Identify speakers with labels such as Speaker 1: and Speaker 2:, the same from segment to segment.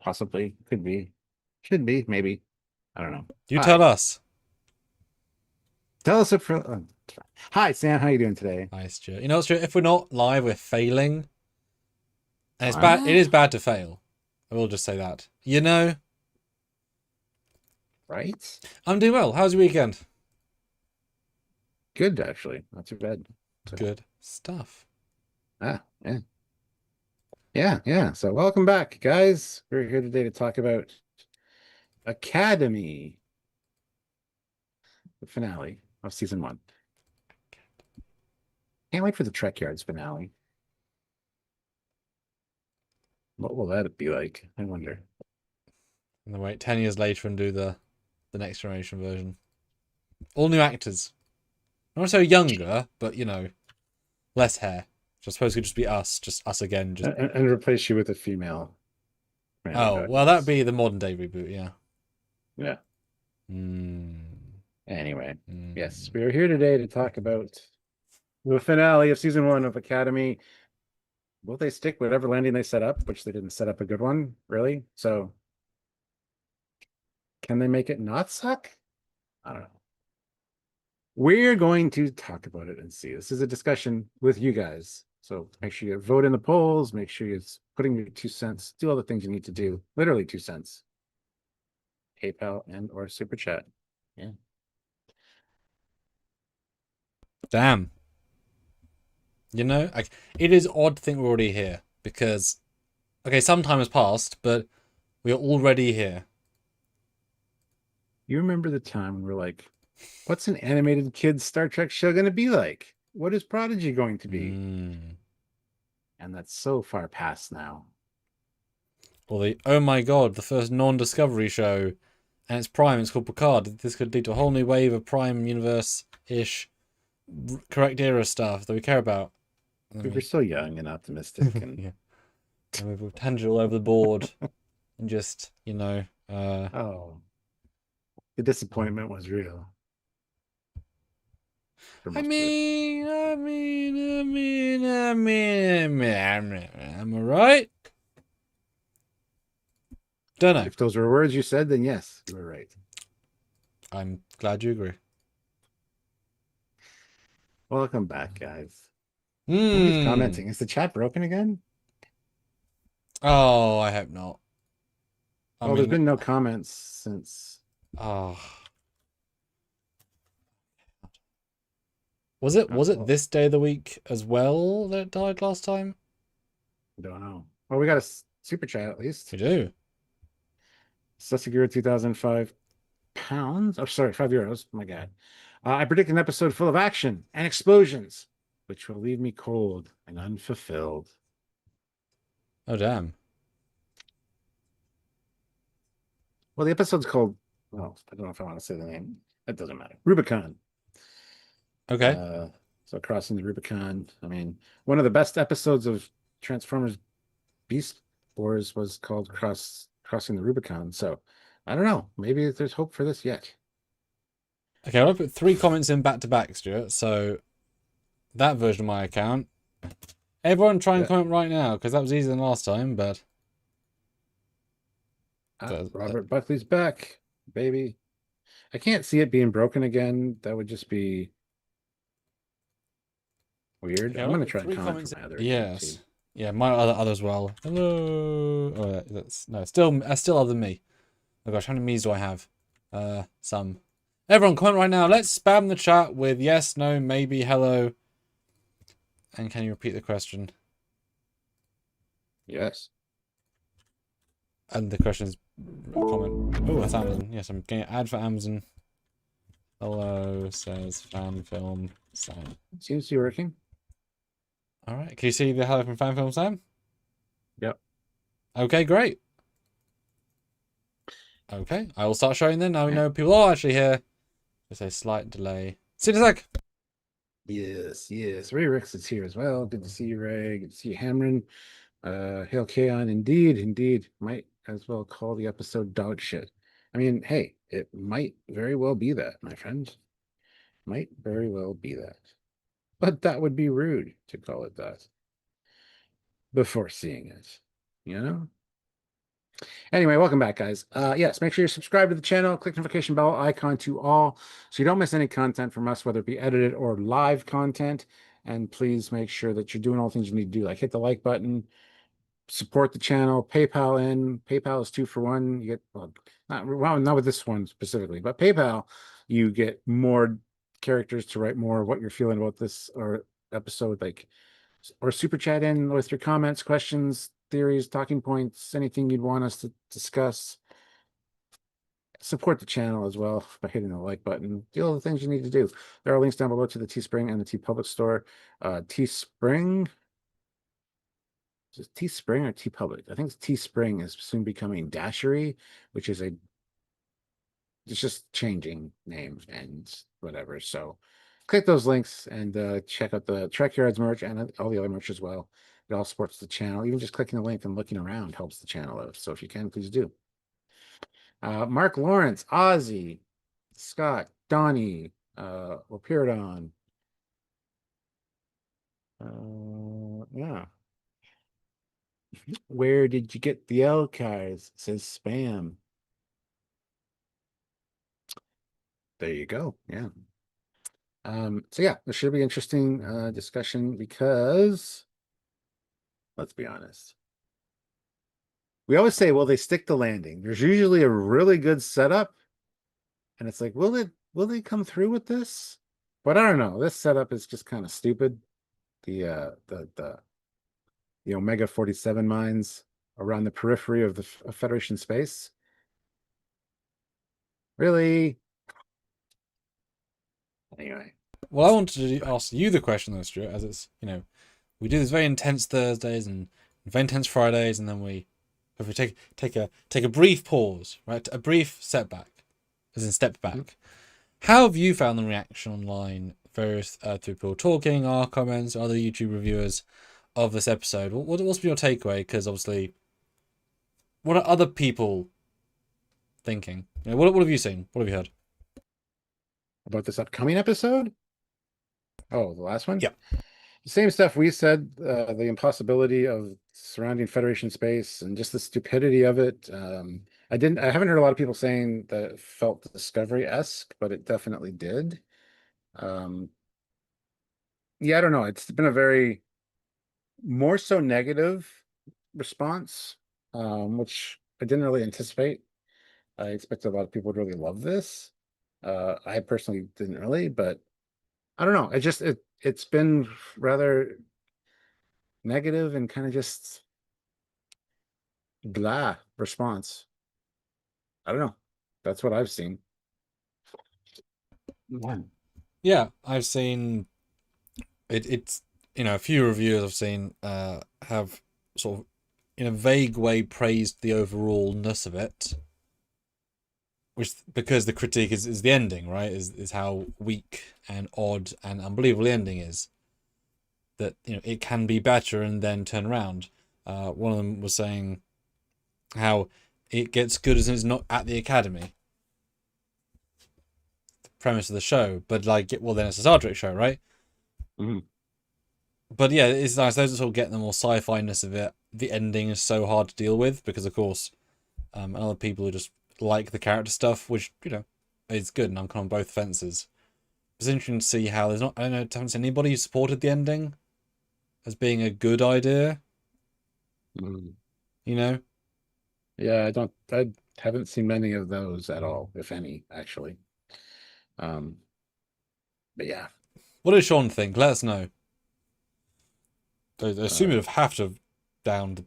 Speaker 1: Possibly. Could be. Should be. Maybe. I don't know.
Speaker 2: You tell
Speaker 1: Hi.
Speaker 2: us.
Speaker 1: Tell us if. Hi, Sam. How you doing today?
Speaker 2: Nice, Stuart. You know what's true? If we're not live, we're failing. And it's bad. It
Speaker 1: Ah,
Speaker 2: is bad to fail. I will just say that. You know,
Speaker 1: right.
Speaker 2: I'm doing well. How's your weekend?
Speaker 1: Good, actually. Not too bad. So,
Speaker 2: Good stuff.
Speaker 1: yeah. Yeah, yeah. So welcome back, guys. We're here today to talk about Academy, the finale of season one. Can't wait for the Trekyards finale. What will that be like? I wonder.
Speaker 2: And then wait 10 years later and do the next generation version. All new actors. Not so younger, but you know, less hair. Which I suppose could just us again. Just
Speaker 1: And replace you with a female random
Speaker 2: oh well, that'd
Speaker 1: audience.
Speaker 2: be the modern day reboot. Yeah.
Speaker 1: Yeah.
Speaker 2: Mm.
Speaker 1: Anyway, yes,
Speaker 2: Mm.
Speaker 1: we are here today to talk about the finale of season one of Academy. Will they stick whatever landing they set up, which they didn't set up a good one, really? So can they make it not suck? I don't know. We're going to talk about it and see. This is a discussion with you guys. So make sure you vote in the polls, make sure you're putting your 2 cents, do all the things you need to do. Literally 2 cents. PayPal and or super chat. Yeah.
Speaker 2: Damn. You know, it is odd to think we're already here because, okay, some time has passed, but we are already here.
Speaker 1: You remember the time when we're like, what's an animated kids Star Trek show going to be like? What is Prodigy going to be?
Speaker 2: Mm.
Speaker 1: And that's so far past now.
Speaker 2: Or oh my god, the first non-Discovery show, and it's Prime. It's called Picard. This could lead to a whole new wave of Prime universe-ish, correct era stuff that we care about.
Speaker 1: We were so young and optimistic and
Speaker 2: Yeah, and we've tangent all over the board, and just
Speaker 1: oh, the disappointment was real for
Speaker 2: I
Speaker 1: most of it.
Speaker 2: mean, I mean, I mean, I mean, am I right? Don't know.
Speaker 1: If those were words you said, then yes, you were right.
Speaker 2: I'm glad you agree.
Speaker 1: Welcome back, guys. Nobody's
Speaker 2: Hmm.
Speaker 1: commenting. Is the chat broken again?
Speaker 2: Oh, I hope not. I
Speaker 1: Well, there's
Speaker 2: mean,
Speaker 1: been no comments since.
Speaker 2: oh, was it
Speaker 1: Well,
Speaker 2: this day of the week as well that it died last time?
Speaker 1: I don't know. Well, we got a super chat at least.
Speaker 2: We do.
Speaker 1: Sesagura 2005 pounds. Oh, sorry, €5. My God. I predict an episode full of action and explosions, which will leave me cold and unfulfilled.
Speaker 2: Oh damn.
Speaker 1: Well, the episode's called, well, I don't know if I want to say the name. That doesn't matter. Rubicon.
Speaker 2: Okay.
Speaker 1: Uh, so crossing the Rubicon. I mean, one of the best episodes of Transformers Beast Wars was called Crossing the Rubicon. So I don't know. Maybe there's hope for this yet.
Speaker 2: Okay, I'll put 3 comments in back to back, Stuart. So that version of my account. Everyone try and
Speaker 1: Yeah.
Speaker 2: comment right now, because that was easier than last time, but
Speaker 1: Robert Buckley's back, baby. I can't see it being broken again. That would just be weird.
Speaker 2: okay,
Speaker 1: I'm
Speaker 2: I'll
Speaker 1: gonna
Speaker 2: put
Speaker 1: try and
Speaker 2: three
Speaker 1: comment
Speaker 2: comments
Speaker 1: from
Speaker 2: in.
Speaker 1: my other account too.
Speaker 2: Yes. Yeah, my other as well. Hello. Oh, that's no, still other than me. Oh gosh, how many me's do I have? Some. Everyone, comment right now. Let's spam the chat with yes, no, maybe, hello. And can you repeat the question?
Speaker 1: Yes.
Speaker 2: And the question is comment. Oh, that's Amazon. Yes, I'm getting an ad for Amazon. Hello, says fan film Sam.
Speaker 1: Seems to be working.
Speaker 2: All right. Can you see the hello from fan film Sam?
Speaker 1: Yep.
Speaker 2: Okay, great. Okay, I will start showing then. Now we
Speaker 1: Okay.
Speaker 2: know people are actually here. Just a slight delay. See you in a sec.
Speaker 1: Yes, yes. Ray Ricks is here as well. Good to see you, Ray. Good to see you, Hamron. Hail Kaon. Indeed, indeed. Might as well call the episode dog shit. I mean, hey, it might very well be that, my friend. Might very well be that. But that would be rude to call it that before seeing it, you know? Anyway, welcome back, guys. Yes, make sure you subscribe to the channel, click notification bell icon to all so you don't miss any content from us, whether it be edited or live content. And please make sure that you're doing all the things you need to do, like hit the like button, support the channel, PayPal in. PayPal is 2 for 1. You get, not with this one specifically, but PayPal, you get more characters to write more of what you're feeling about this or episode, like, or super chat in with your comments, questions, theories, talking points, anything you'd want us to discuss. Support the channel as well by hitting the like button. Do all the things you need to do. There are links down below to the Teespring and the TeePublic store. Teespring, is it Teespring or TeePublic? I think it's Teespring is soon becoming Dashery, which is it's just changing names and whatever. So click those links and check out the Trekyards merch and all the other merch as well. It all supports the channel. Even just clicking the link and looking around helps the channel out. So if you can, please do. Mark Lawrence, Ozzy, Scott, Donnie, Lopiridon. Yeah. Where did you get the L cards? It says spam. There you go. Yeah. So yeah, this should be interesting discussion because let's be honest. We always say, well, they stick the landing. There's usually a really good setup, and it's like, will they come through with this? But I don't know. This setup is just kind of stupid. The Omega 47 mines around the periphery of the Federation space. Really? Anyway.
Speaker 2: Well, I wanted to ask you the question though, Stuart, as it's, we do this very intense Thursdays and very intense Fridays, and then if we take a brief pause, right? A brief setback, as in step back. Mm-hmm. How have you found the reaction online, various people talking, our comments, other YouTube reviewers of this episode? What's been your takeaway? Because obviously, what are other people thinking? What have you seen? What have you heard
Speaker 1: about this upcoming episode? Oh, the last one?
Speaker 2: Yeah.
Speaker 1: The same stuff we said, the impossibility of surrounding Federation space and just the stupidity of it. I haven't heard a lot of people saying that it felt Discovery-esque, but it definitely did. Yeah, I don't know. It's been a very more so negative response, which I didn't really anticipate. I expected a lot of people would really love this. I personally didn't really, but I don't know. It's been rather negative and kind of just blah response. I don't know. That's what I've seen.
Speaker 2: Yeah, I've seen it's a few reviewers I've seen have sort of in a vague way praised the overallness of it, which because the critique is the ending, right? Is how weak and odd and unbelievable the ending is. That it can be better and then turn around. One of them was saying how it gets good as it's not at the Academy. The premise of the show, but then it's a Star Trek show, right?
Speaker 1: Mm-hmm.
Speaker 2: But yeah, it's nice. Those that sort of get the more sci-fi-ness of it. The ending is so hard to deal with because, of course, other people who just like the character stuff, which is good, and I'm kind of on both fences. It's interesting to see how I haven't seen anybody who supported the ending as being a good idea.
Speaker 1: Yeah, I haven't seen many of those at all, if any, actually. But yeah.
Speaker 2: What does Sean think? Let us know. I assume you'd have to have downed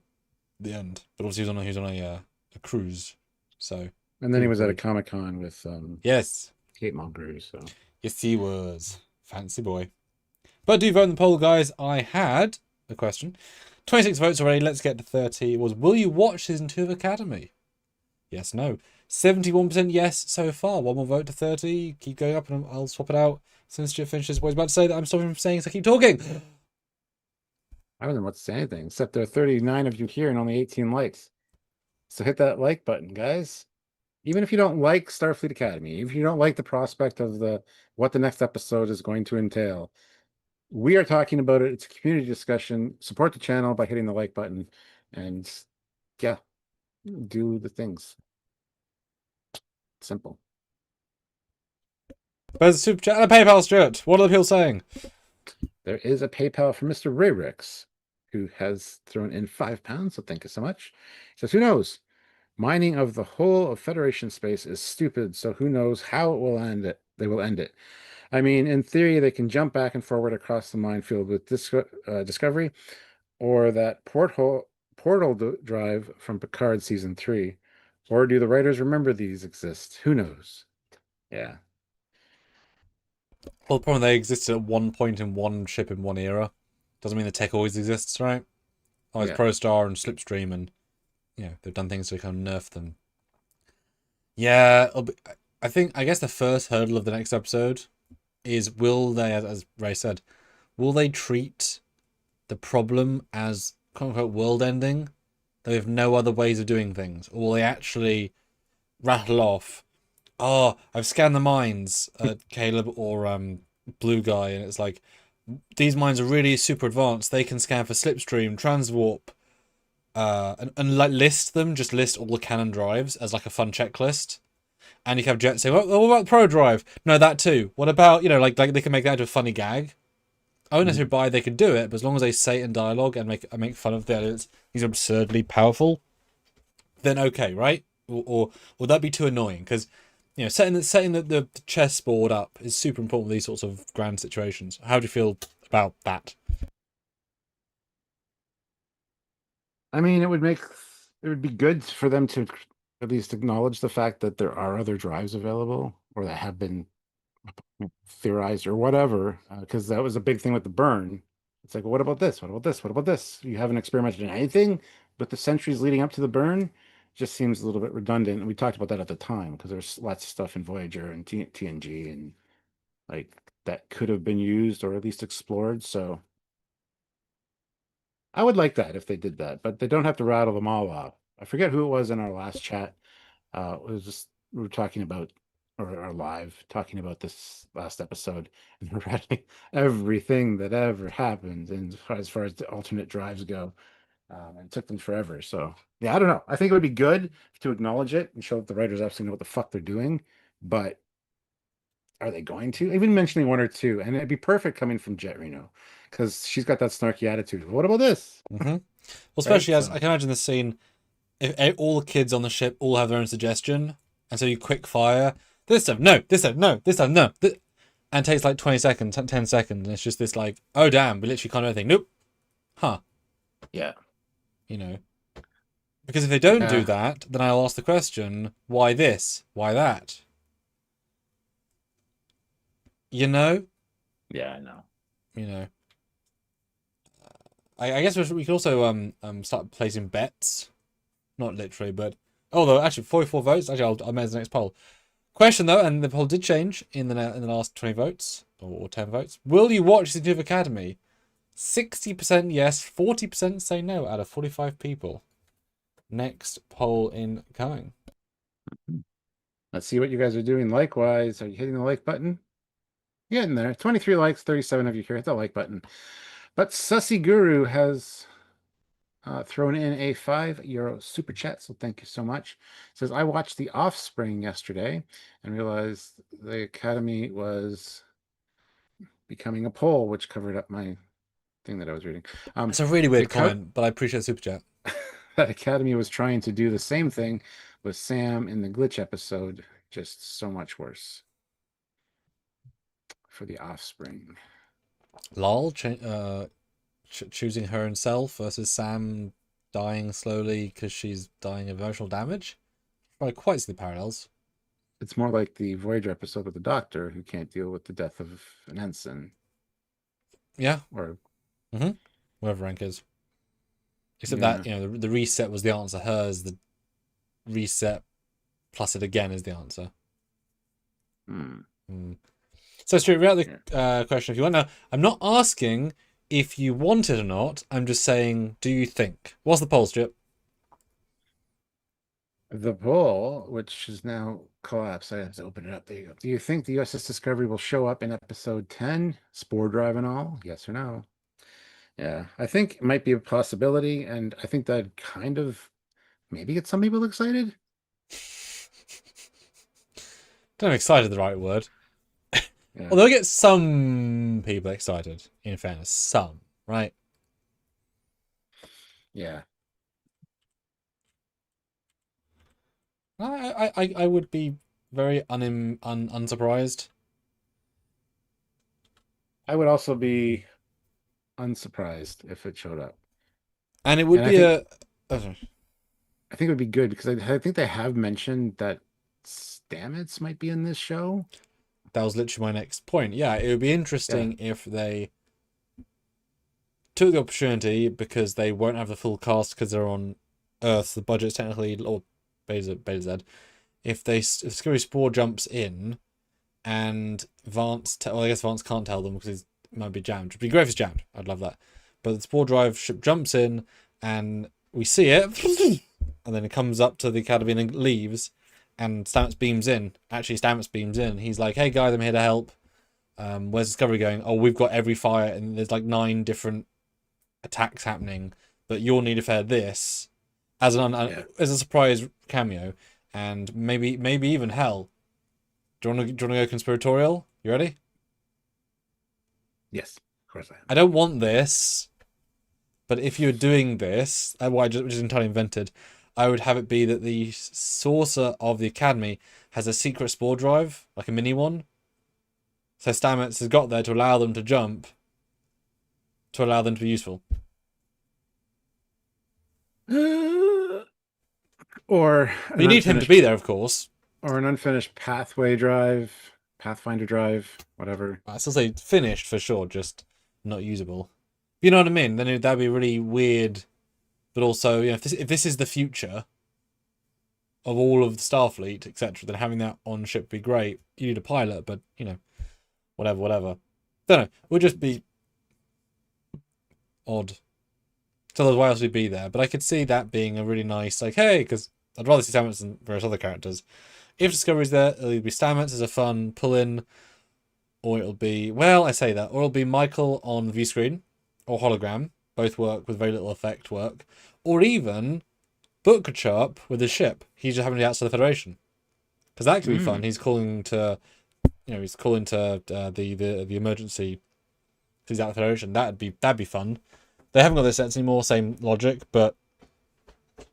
Speaker 2: the end, but obviously he was on a cruise, so.
Speaker 1: And then he was at a Comic-Con with
Speaker 2: yes,
Speaker 1: Kate Mulgrew. So
Speaker 2: yes, he was fancy boy. But do vote in the poll, guys. I had a question. 26 votes already. Let's get to 30. It was, will you watch season 2 of Academy? Yes, no. 71% yes so far. One more vote to 30. Keep going up, and I'll swap it out since Stuart finishes what he's about to say that I'm stopping from saying, so keep talking.
Speaker 1: I don't know what to say anything, except there are 39 of you here and only 18 likes. So hit that like button, guys. Even if you don't like Starfleet Academy, if you don't like the prospect of what the next episode is going to entail, we are talking about it. It's a community discussion. Support the channel by hitting the like button. And yeah, do the things. Simple.
Speaker 2: There's a super chat and a PayPal, Stuart. What are the people saying?
Speaker 1: There is a PayPal from Mr. Rayrix, who has thrown in £5. So thank you so much. He says, "Who knows? Mining of the whole of Federation space is stupid. So who knows how it will end it? They will end it. I mean, in theory, they can jump back and forward across the minefield with Discovery, or that portal drive from Picard season 3. Or do the writers remember these exist? Who knows?" Yeah.
Speaker 2: Well, the problem they existed at one point in one ship in one era. Doesn't mean the tech always exists, right? Oh, it's
Speaker 1: Yeah.
Speaker 2: ProStar and Slipstream, and they've done things to kind of nerf them. Yeah, I guess the first hurdle of the next episode is, will they, as Ray said, will they treat the problem as quote unquote world ending? They have no other ways of doing things, or will they actually rattle off, "Oh, I've scanned the mines, Caleb or Blue Guy," and it's like, these mines are really super advanced. They can scan for slipstream, transwarp, and like list them. Just list all the cannon drives as like a fun checklist. And you can have Jet say, "Well, what about the Pro Drive? No, that too. What about like they can make that into a funny gag." I wouldn't necessarily buy they could do it, but as long as they say it in dialogue and make fun of the elements, these are absurdly powerful, then okay, right? Or would that be too annoying? Because setting the chessboard up is super important with these sorts of grand situations. How do you feel about that?
Speaker 1: I mean, it would be good for them to at least acknowledge the fact that there are other drives available or that have been theorized or whatever, because that was a big thing with the burn. It's like, well, what about this? What about this? What about this? You haven't experimented in anything with the centuries leading up to the burn. Just seems a little bit redundant. And we talked about that at the time because there's lots of stuff in Voyager and TNG and like that could have been used or at least explored. So I would like that if they did that, but they don't have to rattle them all off. I forget who it was in our last chat. It was just we were talking about or our live talking about this last episode, and we're rattling everything that ever happened, and as far as the alternate drives go, and it took them forever. So yeah, I don't know. I think it would be good to acknowledge it and show that the writers absolutely know what the fuck they're doing, but are they going to? Even mentioning one or two, and it'd be perfect coming from Jet Reno, because she's got that snarky attitude. What about this?
Speaker 2: Well,
Speaker 1: Right?
Speaker 2: especially as
Speaker 1: So
Speaker 2: I can imagine the scene, if all the kids on the ship all have their own suggestion, and so you quick fire this time, no, this time, no, this time, no, and it takes like 20 seconds, 10 seconds, and it's just this like, oh damn, we literally can't do anything. Nope. Huh.
Speaker 1: yeah,
Speaker 2: You know. Because if they don't do
Speaker 1: yeah,
Speaker 2: that, then I'll ask the question, why this? Why that? You know?
Speaker 1: yeah. I know.
Speaker 2: You know. I guess we could also start placing bets. Not literally, but although actually 44 votes. Actually, I'll make the next poll. Question though, and the poll did change in the last 20 votes or 10 votes. Will you watch the Academy Academy? 60% yes, 40% say no out of 45 people. Next poll incoming.
Speaker 1: Let's see what you guys are doing. Likewise, are you hitting the like button? Getting there. 23 likes, 37 of you here. Hit the like button. But Sussy Guru has thrown in a €5 super chat, so thank you so much. Says, I watched The Offspring yesterday and realized the Academy was becoming a poll, which covered up my thing that I was reading.
Speaker 2: It's a really
Speaker 1: The
Speaker 2: weird comment, but I appreciate the super chat.
Speaker 1: that Academy was trying to do the same thing with Sam in the glitch episode, just so much worse for The Offspring.
Speaker 2: Lol, choosing her own self versus Sam dying slowly because she's dying of emotional damage. I quite see the parallels.
Speaker 1: It's more like the Voyager episode with the Doctor who can't deal with the death of an ensign.
Speaker 2: Yeah.
Speaker 1: Or
Speaker 2: Whatever rank is. Except
Speaker 1: yeah.
Speaker 2: that, the reset was the answer. Hers, the reset plus it again is the answer. So, Stu, read the question if you want. Now, I'm not asking if you want it or not. I'm just saying, do you think? What's the poll, Stuart?
Speaker 1: The poll, which is now collapsed. I have to open it up. There you go. Do you think the USS Discovery will show up in episode 10? Spore drive and all? Yes or no? Yeah, I think it might be a possibility, and I think that kind of maybe get some people excited.
Speaker 2: Don't know if excited the right word.
Speaker 1: Yeah.
Speaker 2: Although get some people excited, in fairness. Some, right?
Speaker 1: Yeah.
Speaker 2: I would be very unsurprised.
Speaker 1: I would also be unsurprised if it showed up.
Speaker 2: And it would
Speaker 1: And
Speaker 2: be a.
Speaker 1: I think it would be good because I think they have mentioned that Stamets might be in this show.
Speaker 2: That was literally my next point. Yeah, it would be
Speaker 1: Yeah.
Speaker 2: interesting if they took the opportunity because they won't have the full cast because they're on Earth. The budget's technically or Beta Z. If Discovery Spore jumps in and Vance, well, I guess Vance can't tell them because he might be jammed. It'd be great if it's jammed. I'd love that. But the Spore Drive ship jumps in and we see it, and then it comes up to the Academy and then leaves. And Stamets beams in. Actually, Stamets beams in. He's like, "Hey guys, I'm here to help. Where's Discovery going? Oh, we've got every fire, and there's like 9 different attacks happening, but you'll need to fare this as as a surprise cameo, and maybe even hell. Do you want to go conspiratorial? You ready?
Speaker 1: Yes, of course I am.
Speaker 2: I don't want this, but if you're doing this, which is entirely invented, I would have it be that the saucer of the Academy has a secret spore drive, like a mini one. So Stamets has got there to allow them to jump, to allow them to be useful.
Speaker 1: Or
Speaker 2: But you need him to be there, of course.
Speaker 1: Or an unfinished pathway drive, Pathfinder drive, whatever.
Speaker 2: I still say finished for sure, just not usable. You know what I mean? Then that'd be really weird. But also, if this is the future of all of the Starfleet, etc., then having that on ship would be great. You need a pilot, but whatever. Don't know. It would just be odd. So otherwise, why else would be there? But I could see that being a really nice, like, hey, because I'd rather see Stamets than various other characters. If Discovery's there, it'll be Stamets as a fun pull-in, or it'll be, well, I say that, or it'll be Michael on the view screen, or hologram. Both work with very little effect work. Or even Book could show up with his ship. He's just having to be outside the Federation. Because that could be fun. He's calling to, the emergency. He's out of the Federation. That'd be fun. They haven't got their sets anymore, same logic, but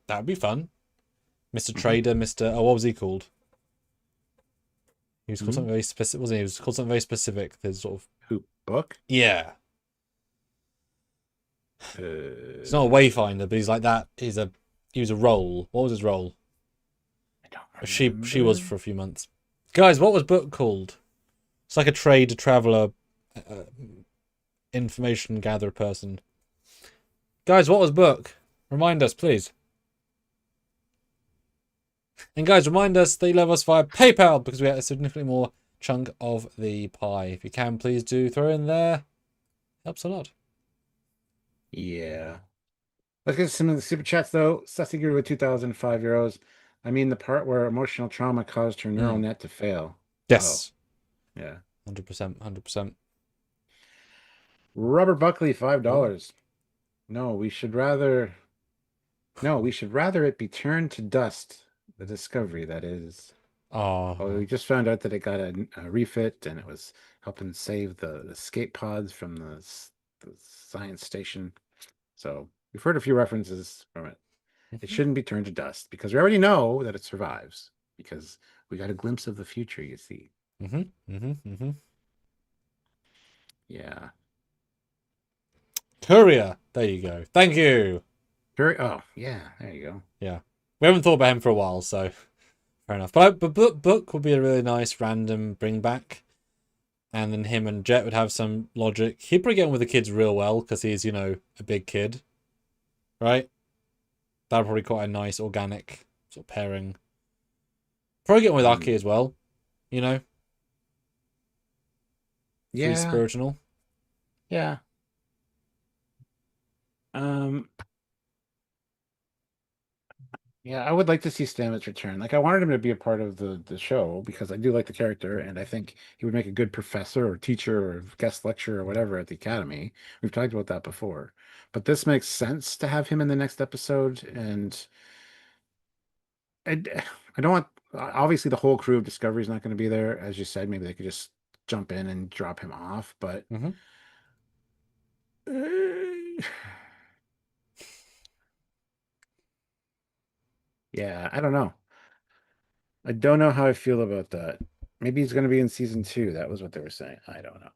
Speaker 2: that'd be fun. Mr. Trader, what was he called? He was called something very specific, wasn't he? He was called something very specific. There's sort of
Speaker 1: Book?
Speaker 2: Yeah. He's not a wayfinder, but he's like that. He was a role. What was his role?
Speaker 1: I don't remember.
Speaker 2: She was for a few months. Guys, what was Book called? It's like a trade traveler, information gatherer person. Guys, what was Book? Remind us, please. And guys, remind us that you love us via PayPal because we have a significantly more chunk of the pie. If you can, please do throw in there. Helps a lot.
Speaker 1: Yeah. Let's get some of the super chats though. Sassy Guru with 2,005 euros. I mean the part where emotional trauma caused her neural net to fail.
Speaker 2: Yes.
Speaker 1: Oh, yeah.
Speaker 2: 100%. 100%.
Speaker 1: Robert Buckley, $5. No, we should rather it be turned to dust. The Discovery, that is.
Speaker 2: Oh,
Speaker 1: we just found out that it got a refit and it was helping save the escape pods from the science station. So we've heard a few references from it. It shouldn't be turned to dust because we already know that it survives because we got a glimpse of the future, you see. Yeah.
Speaker 2: Courier. There you go. Thank you.
Speaker 1: Oh, yeah. There you go.
Speaker 2: Yeah. We haven't thought about him for a while, so fair enough. But Book would be a really nice random bring back. And then him and Jet would have some logic. He'd probably get on with the kids real well because he's, a big kid. Right? That would probably quite a nice organic sort of pairing. Probably get on with Aki as well.
Speaker 1: Yeah.
Speaker 2: Free spiritual.
Speaker 1: Yeah. Yeah, I would like to see Stamets return. Like, I wanted him to be a part of the show because I do like the character, and I think he would make a good professor or teacher or guest lecturer or whatever at the Academy. We've talked about that before. But this makes sense to have him in the next episode, and I don't want obviously the whole crew of Discovery is not going to be there, as you said. Maybe they could just jump in and drop him off, but
Speaker 2: Mm-hmm.
Speaker 1: yeah, I don't know. I don't know how I feel about that. Maybe he's going to be in season two. That was what they were saying. I don't know,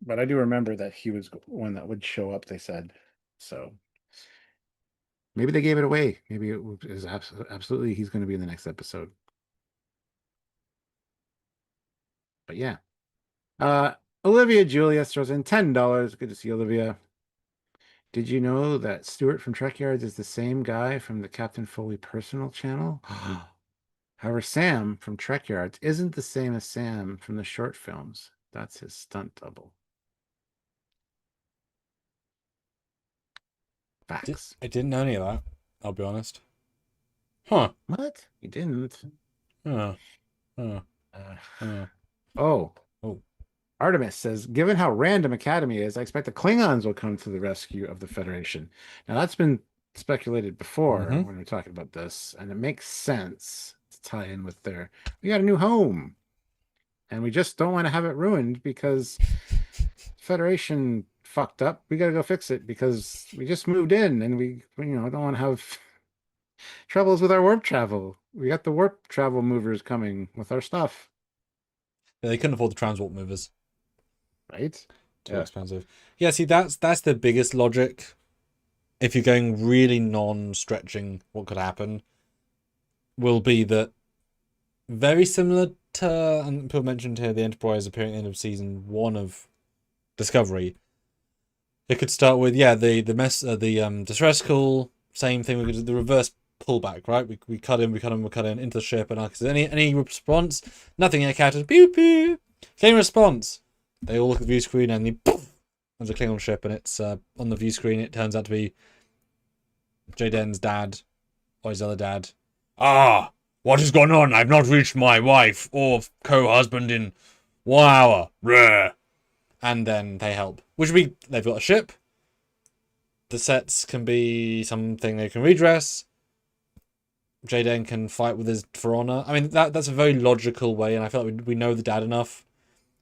Speaker 1: but I do remember that he was one that would show up. They said so. Maybe they gave it away. Maybe it is absolutely he's going to be in the next episode. But yeah. Uh, Olivia Julia throws in $10. Good to see Olivia. Did you know that Stuart from Trekyards is the same guy from the Captain Foley personal channel? However, Sam from Trekyards isn't the same as Sam from the short films. That's his stunt double. Facts.
Speaker 2: I didn't know any of that. I'll be honest. Huh.
Speaker 1: What? You didn't?
Speaker 2: Huh. Huh.
Speaker 1: Uh,
Speaker 2: Huh.
Speaker 1: oh.
Speaker 2: Oh.
Speaker 1: Artemis says, given how random Academy is, I expect the Klingons will come to the rescue of the Federation. Now, that's been speculated before
Speaker 2: Mm-hmm.
Speaker 1: when we're talking about this, and it makes sense to tie in with we got a new home, and we just don't want to have it ruined because Federation fucked up. We got to go fix it because we just moved in and we don't want to have troubles with our warp travel. We got the warp travel movers coming with our stuff,
Speaker 2: Yeah, they couldn't afford the transport movers.
Speaker 1: right?
Speaker 2: Too expensive. Yeah, see, that's the biggest logic. If you're going really non-stretching, what could happen will be that very similar to, and people mentioned here, the Enterprise appearing at the end of season 1 of Discovery. It could start with the distress call, same thing. We could do the reverse pullback, right? We cut in into the ship, and any response, nothing in characters. Pew pew. Same response. They all look at the view screen and there's a Klingon ship, and it's on the view screen. It turns out to be Jaden's dad, or his other dad. Ah, what has gone on? I've not reached my wife or co-husband in 1 hour. Rare. And then they help. They've got a ship. The sets can be something they can redress. Jaden can fight with his for honor. I mean, that's a very logical way, and I feel like we know the dad enough.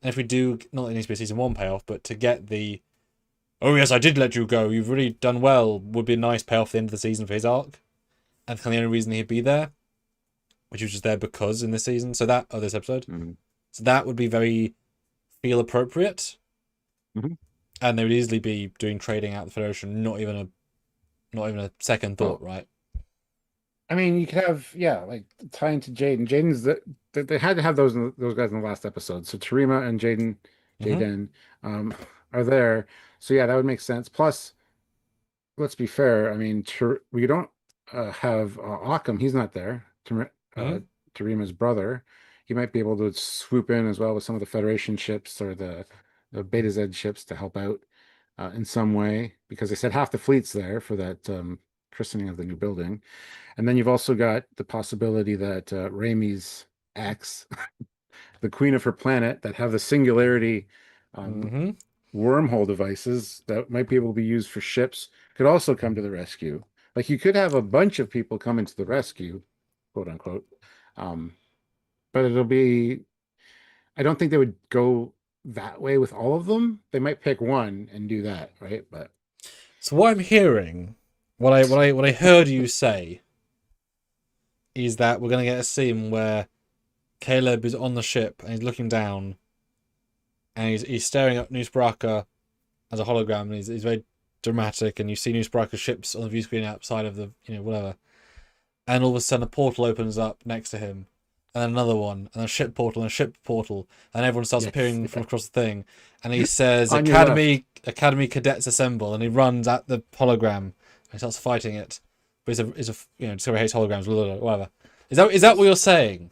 Speaker 2: And if we do, not that it needs to be a season 1 payoff, but to get oh yes, I did let you go, you've really done well, would be a nice payoff at the end of the season for his arc. And kind of the only reason he'd be there, which was just there because in this season, this episode.
Speaker 1: Mm-hmm.
Speaker 2: So that would be very feel appropriate.
Speaker 1: Mm-hmm.
Speaker 2: And they would easily be doing trading out the Federation, not even a second thought, right?
Speaker 1: I mean, you could have, like tying to Jaden. They had to have those guys in the last episode. So Tarima and Jaden are there. So yeah, that would make sense. Plus, let's be fair. I mean, we don't have Occam. He's not there. Tarima's brother. He might be able to swoop in as well with some of the Federation ships or the Beta Z ships to help out in some way, because they said half the fleet's there for that christening of the new building. And then you've also got the possibility that Raimi's ex, the queen of her planet, that have the singularity wormhole devices that might be able to be used for ships, could also come to the rescue. Like, you could have a bunch of people coming to the rescue, quote unquote. But I don't think they would go that way with all of them. They might pick one and do that, right? But
Speaker 2: so what I'm hearing, what I heard you say, is that we're going to get a scene where Caleb is on the ship and he's looking down, and he's staring at Newsbraka as a hologram, and he's very dramatic, and you see Newsbraka's ships on the view screen outside of the whatever, and all of a sudden a portal opens up next to him, and then another one, and a ship portal, and a ship portal, and everyone starts appearing from across the thing, and he says, Academy cadets assemble, and he runs at the hologram, and he starts fighting it. But it's a Discovery hates holograms, whatever. Is that what you're saying?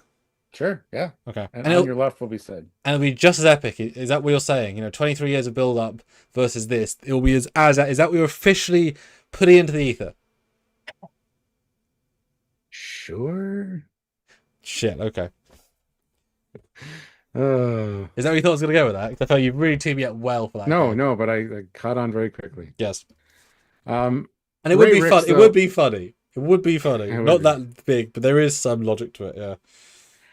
Speaker 1: Sure, yeah.
Speaker 2: Okay.
Speaker 1: And on your left will be said.
Speaker 2: And it'll be just as epic. Is that what you're saying? 23 years of build up versus this. It will be is that what you're officially putting into the ether?
Speaker 1: Sure.
Speaker 2: Shit, okay.
Speaker 1: Is
Speaker 2: that what you thought I was going to go with that? Because I felt you really teed me up well for that.
Speaker 1: No, but I caught on very quickly.
Speaker 2: Yes.
Speaker 1: And
Speaker 2: it would be fun. It would be funny. It would be funny.
Speaker 1: It would
Speaker 2: Not
Speaker 1: be.
Speaker 2: that big, but there is some logic to it. Yeah.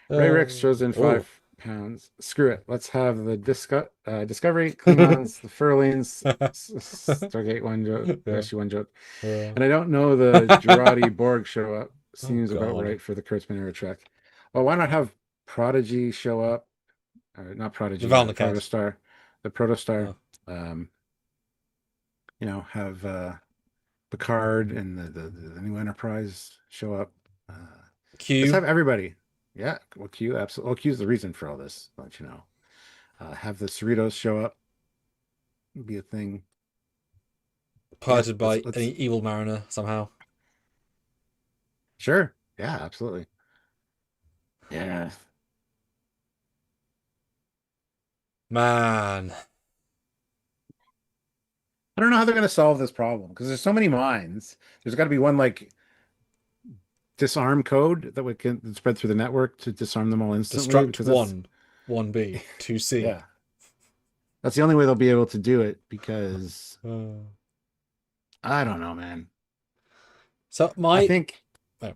Speaker 1: Ray Ricks throws in
Speaker 2: Oh.
Speaker 1: 5 pounds. Screw it. Let's have the Discovery, Klingons, the Furlings, Stargate one joke,
Speaker 2: Yeah.
Speaker 1: SG one joke.
Speaker 2: Uh,
Speaker 1: And I don't know the Girardi Borg show up.
Speaker 2: oh
Speaker 1: Seems about
Speaker 2: God.
Speaker 1: right for the Kurtzman era Trek. Well, why not have Prodigy show up? Not
Speaker 2: The
Speaker 1: Prodigy,
Speaker 2: Valnacat.
Speaker 1: Protostar. The Protostar.
Speaker 2: Oh.
Speaker 1: Um, have Picard and the new Enterprise show up. Uh, just
Speaker 2: Q.
Speaker 1: have everybody. Yeah, well, Q absolutely. Well, Q's the reason for all this. Let you know. Have the Cerritos show up. Be a thing. Yeah,
Speaker 2: Piloted
Speaker 1: let's
Speaker 2: by
Speaker 1: let's
Speaker 2: any evil mariner somehow.
Speaker 1: sure. Yeah, absolutely. Yeah.
Speaker 2: Man.
Speaker 1: I don't know how they're gonna solve this problem because there's so many minds. There's got to be one like disarm code that we can spread through the network to disarm them all instantly
Speaker 2: Destruct
Speaker 1: because that's
Speaker 2: 1. 1B. 2C.
Speaker 1: yeah. That's the only way they'll be able to do it because I don't know, man.
Speaker 2: So
Speaker 1: I
Speaker 2: my
Speaker 1: think
Speaker 2: oh,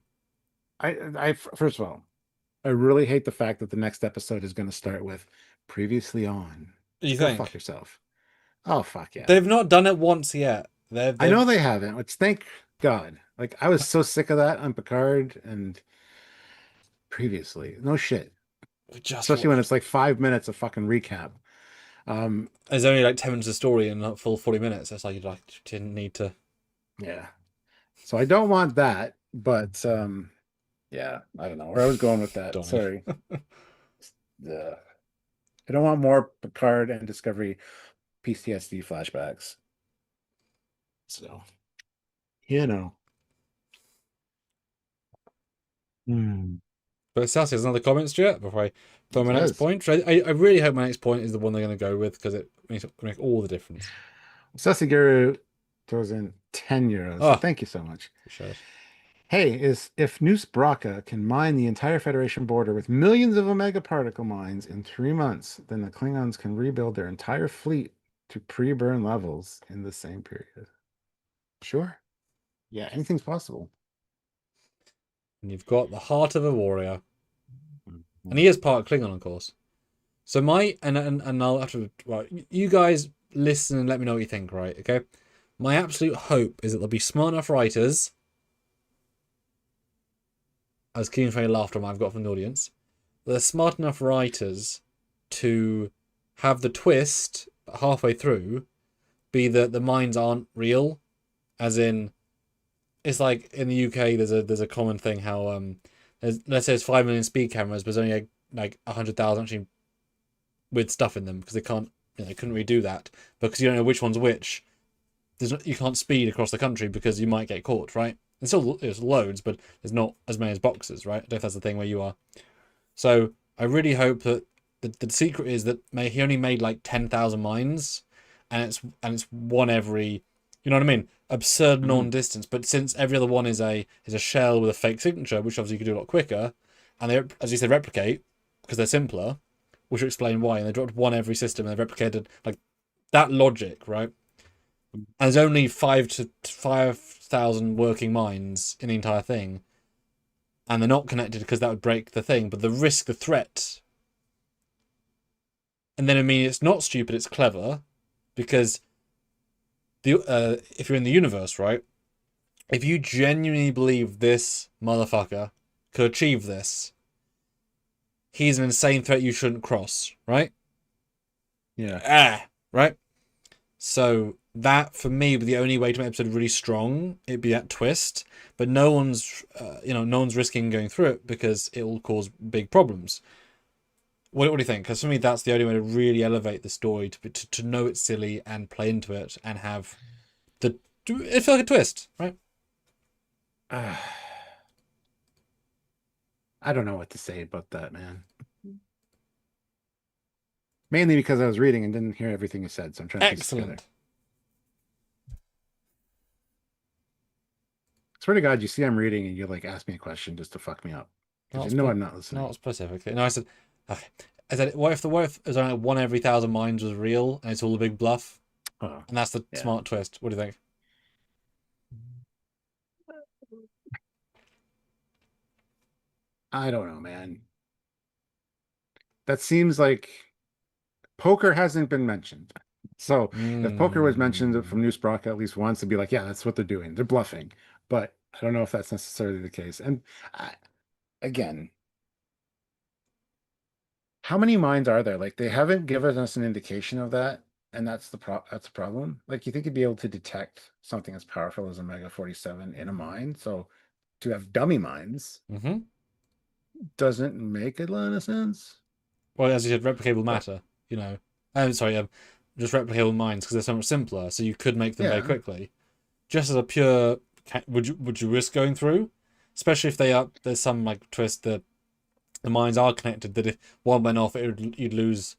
Speaker 1: I first of all, I really hate the fact that the next episode is going to start with previously on.
Speaker 2: you
Speaker 1: Go fuck
Speaker 2: think?
Speaker 1: yourself. Oh fuck yeah.
Speaker 2: They've not done it once yet. They've
Speaker 1: I know
Speaker 2: they've
Speaker 1: they haven't, which thank God. Like I was so sick of that on Picard and previously. No shit.
Speaker 2: we just
Speaker 1: Especially when
Speaker 2: watched.
Speaker 1: it's like 5 minutes of fucking recap. Um,
Speaker 2: There's only like 10 minutes of story in a full 40 minutes. It's like you like didn't need to.
Speaker 1: yeah. So I don't want that, but yeah, I don't know where I was going with that.
Speaker 2: Donnie.
Speaker 1: Sorry. I don't want more Picard and Discovery PTSD flashbacks. So, you know. Hmm.
Speaker 2: But Sassy has another comment, Stuart, before I throw
Speaker 1: It
Speaker 2: my next
Speaker 1: does.
Speaker 2: point. I really hope my next point is the one they're going to go with because it makes make all the difference.
Speaker 1: Sasigaru throws in 10 euros. So
Speaker 2: Oh,
Speaker 1: thank you so much.
Speaker 2: appreciate it.
Speaker 1: Hey, is if Noose Bracca can mine the entire Federation border with millions of Omega particle mines in 3 months, then the Klingons can rebuild their entire fleet to pre-burn levels in the same period. Sure. Yeah, anything's possible.
Speaker 2: And you've got the heart of a warrior,
Speaker 1: Mm-hmm.
Speaker 2: and he is part Klingon, of course. So my and I'll have to right. You guys listen and let me know what you think. Right? Okay. My absolute hope is that there'll be smart enough writers. As keen for any laughter I've got from the audience, they're smart enough writers to have the twist halfway through be that the mines aren't real, as in it's like in the UK there's a common thing how let's say it's 5 million speed cameras but there's only like 100,000 actually with stuff in them because they can't they couldn't redo that because you don't know which one's which. You can't speed across the country because you might get caught, right? There's loads, but there's not as many as boxes, right? I don't know if that's the thing where you are. So I really hope that the secret is that he only made like 10,000 mines, and it's one every, you know what I mean? Absurd non-distance. But since every other one is a shell with a fake signature, which obviously you could do a lot quicker, and they, as you said, replicate because they're simpler, which will explain why. And they dropped one every system and they replicated like that logic, right? And there's only 5,000 working mines in the entire thing, and they're not connected because that would break the thing. But the threat, and then I mean it's not stupid, it's clever, because if you're in the universe, right? If you genuinely believe this motherfucker could achieve this, he's an insane threat you shouldn't cross, right?
Speaker 1: Yeah.
Speaker 2: Right. So that for me would be the only way to make the episode really strong. It'd be that twist, but no one's risking going through it because it will cause big problems. What do you think? Because for me, that's the only way to really elevate the story to know it's silly and play into it and have it feel like a twist, right?
Speaker 1: I don't know what to say about that, man. Mainly because I was reading and didn't hear everything you said, so I'm trying to piece it together.
Speaker 2: Excellent.
Speaker 1: Swear to God, you see I'm reading and you like ask me a question just to fuck me up. Because you know I'm not listening.
Speaker 2: Not specifically. No, I said, okay. I said, what if there's only one every 1,000 mines was real and it's all a big bluff?
Speaker 1: Oh,
Speaker 2: And that's the
Speaker 1: yeah.
Speaker 2: smart twist. What do you think?
Speaker 1: I don't know, man. That seems like poker hasn't been mentioned. So if poker was mentioned
Speaker 2: Hmm.
Speaker 1: from New Sprock at least once, it'd be like, yeah, that's what they're doing. They're bluffing. But I don't know if that's necessarily the case. And I, again, how many minds are there? Like they haven't given us an indication of that, and that's the problem. Like you think you'd be able to detect something as powerful as Omega 47 in a mind. So to have dummy minds
Speaker 2: Mm-hmm.
Speaker 1: doesn't make a lot of sense.
Speaker 2: Well, as you said, replicable
Speaker 1: But
Speaker 2: matter. You know, I'm sorry, just replicable minds because they're so much simpler. So you could make them very
Speaker 1: yeah,
Speaker 2: quickly. Just as a pure, would you risk going through? Especially if they are there's some like twist that the minds are connected. That if one went off, you'd lose,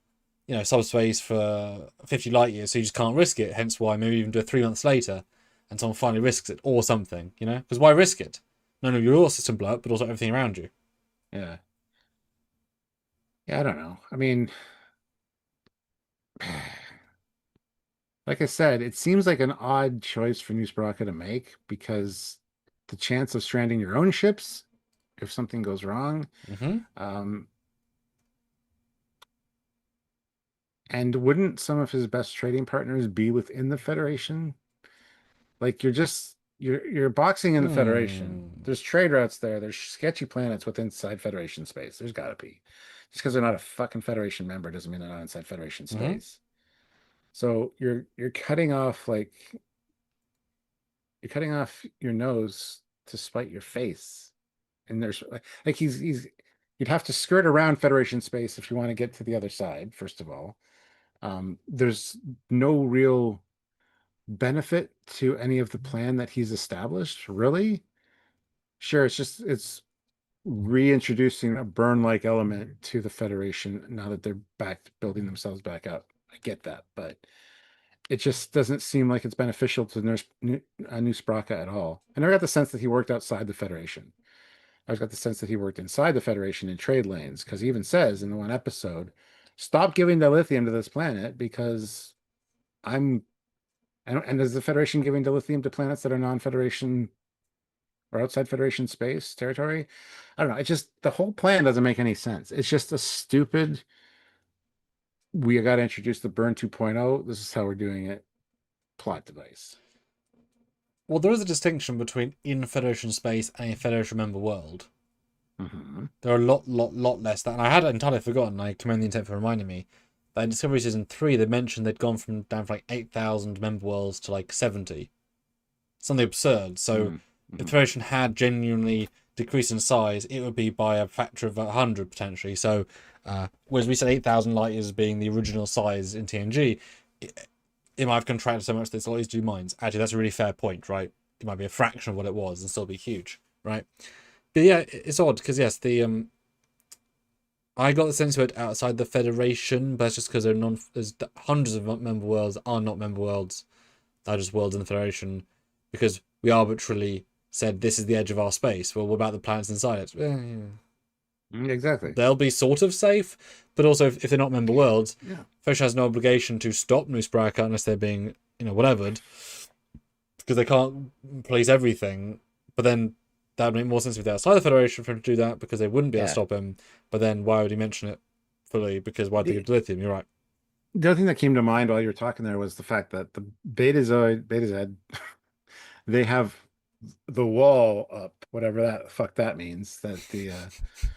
Speaker 2: subspace for 50 light years. So you just can't risk it. Hence why maybe even do it 3 months later, and someone finally risks it or something. Because why risk it? No, your system blow up, but also everything around you.
Speaker 1: yeah, yeah. I don't know. I mean, like I said, it seems like an odd choice for New Sprocket to make because the chance of stranding your own ships if something goes wrong.
Speaker 2: Mm-hmm.
Speaker 1: Um, and wouldn't some of his best trading partners be within the Federation? Like you're boxing in the Federation.
Speaker 2: Hmm.
Speaker 1: There's trade routes there. There's sketchy planets within inside Federation space. There's got to be. Just because they're not a fucking Federation member doesn't mean they're not inside Federation
Speaker 2: Mm-hmm.
Speaker 1: space. So you're cutting off you're cutting off your nose to spite your face. And there's like he's you'd have to skirt around Federation space if you want to get to the other side, first of all. There's no real benefit to any of the plan that he's established, really. Sure, it's reintroducing a burn-like element to the Federation now that they're back building themselves back up. I get that, but it just doesn't seem like it's beneficial to New Spraka at all. I never got the sense that he worked outside the Federation. I have got the sense that he worked inside the Federation in trade lanes because he even says in the one episode, "Stop giving dilithium to this planet because I'm." And is the Federation giving dilithium to planets that are non-Federation or outside Federation space territory? I don't know. It just the whole plan doesn't make any sense. It's just a stupid. We got to introduce the Burn 2.0. This is how we're doing it. Plot device.
Speaker 2: Well, there is a distinction between in Federation space and a Federation member world.
Speaker 1: Hmm.
Speaker 2: There are a lot less that, and I had entirely forgotten. I commend the intent for reminding me that in Discovery Season 3, they mentioned they'd gone from down from like 8,000 member worlds to like 70. Something absurd. So
Speaker 1: Hmm.
Speaker 2: if the
Speaker 1: Hmm.
Speaker 2: Federation had genuinely decreased in size, it would be by a factor of 100 potentially. So, whereas we said 8,000 light years being the original size in TNG, it might have contracted so much that it's always do mines. Actually, that's a really fair point, right? It might be a fraction of what it was and still be huge, right? But yeah, it's odd because yes, the I got the sense of it outside the Federation, but that's just because there's hundreds of member worlds that are not member worlds. They're just worlds in the Federation because we arbitrarily said this is the edge of our space. Well, what about the planets inside it?
Speaker 1: Exactly.
Speaker 2: They'll be sort of safe, but also if they're not member worlds,
Speaker 1: Yeah.
Speaker 2: Federation has no obligation to stop Newsbraker unless they're being, whatevered, because they can't police everything. But then that would make more sense if they're outside the Federation for him to do that because they wouldn't be able to
Speaker 1: Yeah.
Speaker 2: stop him. But then why would he mention it fully? Because why'd they give lithium? You're right.
Speaker 1: The other thing that came to mind while you were talking there was the fact that the Beta Z, they have the wall up, whatever that fuck that means. That the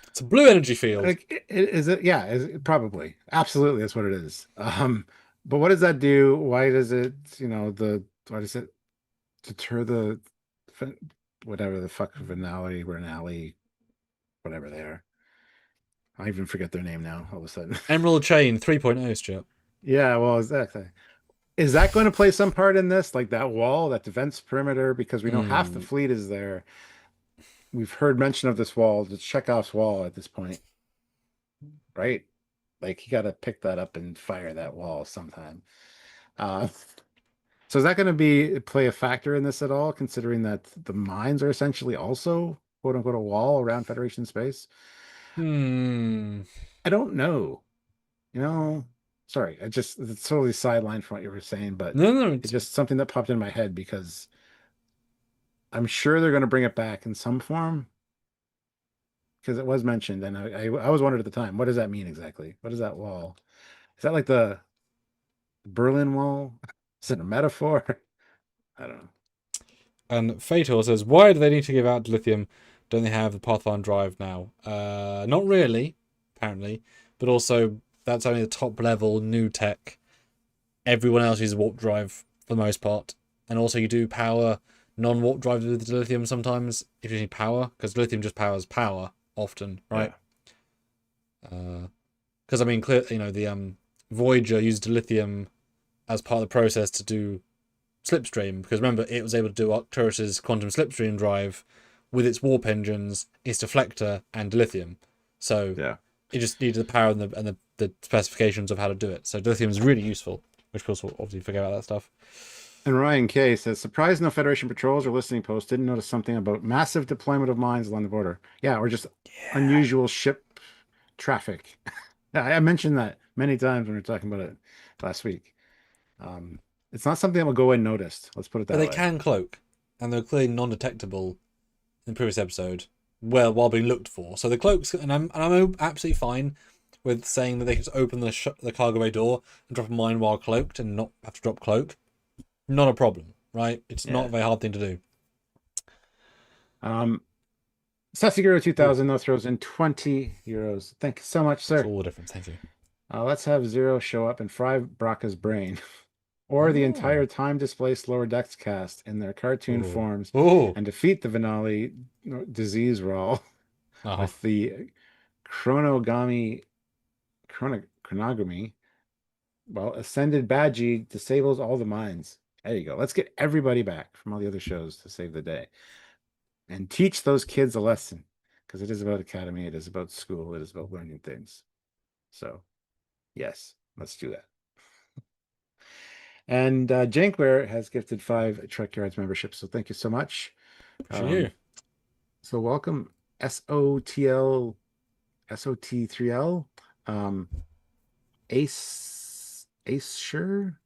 Speaker 2: It's a blue energy field.
Speaker 1: like is it? Yeah, probably, absolutely, that's what it is. But what does that do? Why does it? Why does it deter the fin- whatever the fuck Renali, whatever they are? I even forget their name now. All of a sudden.
Speaker 2: Emerald Chain 3.0, Stuart.
Speaker 1: Yeah, well, exactly. Is that going to play some part in this? Like that wall, that defense perimeter? Because we know half the
Speaker 2: Hmm.
Speaker 1: fleet is there. We've heard mention of this wall, the Chekhov's wall at this point, right? Like you got to pick that up and fire that wall sometime. Uh, so is that going to be play a factor in this at all, considering that the mines are essentially also quote unquote a wall around Federation space?
Speaker 2: Hmm.
Speaker 1: I don't know. You know, sorry, it's totally sidelined from what you were saying, but
Speaker 2: No,
Speaker 1: it's
Speaker 2: it's
Speaker 1: just something that popped in my head because I'm sure they're going to bring it back in some form. because it was mentioned, and I was wondering at the time, what does that mean exactly? What is that wall? Is that like the Berlin Wall? Is it a metaphor? I don't know.
Speaker 2: And Fator says, why do they need to give out lithium? Don't they have the Pathfinder drive now? Not really, apparently. But also, that's only the top level new tech. Everyone else uses warp drive for the most part. And also, you do power non-warp drive with the lithium sometimes if you need power, because lithium just powers power often, right? Because I mean, clear, the Voyager used lithium as part of the process to do slipstream, because remember it was able to do Arcturus's quantum slipstream drive with its warp engines, its deflector, and lithium. So
Speaker 1: Yeah.
Speaker 2: it just needed the power and the specifications of how to do it. So lithium is really useful, which people obviously forget about that stuff.
Speaker 1: And Ryan K says, surprised no Federation patrols or listening posts didn't notice something about massive deployment of mines along the border. Yeah, or just unusual ship traffic. I mentioned that many times when we were talking about it last week. It's not something that will go unnoticed. Let's put it
Speaker 2: But
Speaker 1: that
Speaker 2: they
Speaker 1: way.
Speaker 2: can cloak, and they're clearly non-detectable in the previous episode, well, while being looked for. So the cloaks, and I'm absolutely fine with saying that they can just open the cargo bay door and drop a mine while cloaked and not have to drop cloak. Not a problem, right? It's not
Speaker 1: Yeah.
Speaker 2: a very hard thing to do.
Speaker 1: Sasaguro
Speaker 2: Ooh,
Speaker 1: 2000 though throws in 20 euros. Thank you so much,
Speaker 2: that's
Speaker 1: sir.
Speaker 2: all the difference. Thank you.
Speaker 1: Let's have Zero show up and fry Bracca's brain. Or the
Speaker 2: Oh.
Speaker 1: entire time displaced lower decks cast in their cartoon
Speaker 2: Oh.
Speaker 1: forms
Speaker 2: Oh.
Speaker 1: and defeat the Venali disease roll
Speaker 2: Uh-huh.
Speaker 1: with the chronogamy. Well, Ascended Badgie disables all the mines. There you go. Let's get everybody back from all the other shows to save the day and teach those kids a lesson because it is about academy, it is about school, it is about learning things. So, yes, let's do that. And Jankware has gifted 5 Trekyards memberships, so thank you so much.
Speaker 2: Appreciate you.
Speaker 1: So welcome SOTL SOT3L Ace Sure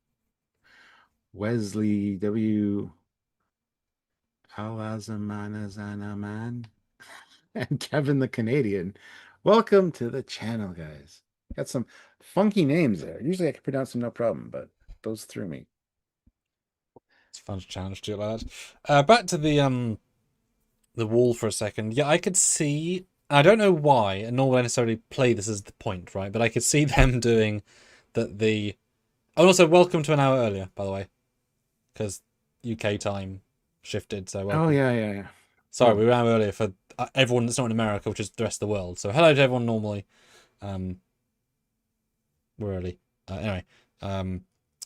Speaker 1: Wesley W Alazamanazaman and Kevin the Canadian. Welcome to the channel, guys. Got some funky names there. Usually I can pronounce them no problem, but those threw me.
Speaker 2: It's fun to challenge to it like that. Back to the wall for a second. Yeah, I could see. I don't know why, and nor would I necessarily play this as the point, right? But I could see them doing that. And also, welcome to an hour earlier, by the way, because UK time shifted. So
Speaker 1: Oh
Speaker 2: welcome.
Speaker 1: yeah.
Speaker 2: Sorry,
Speaker 1: Oh,
Speaker 2: we were an hour earlier for everyone that's not in America, which is the rest of the world. So hello to everyone normally. We're early. Anyway,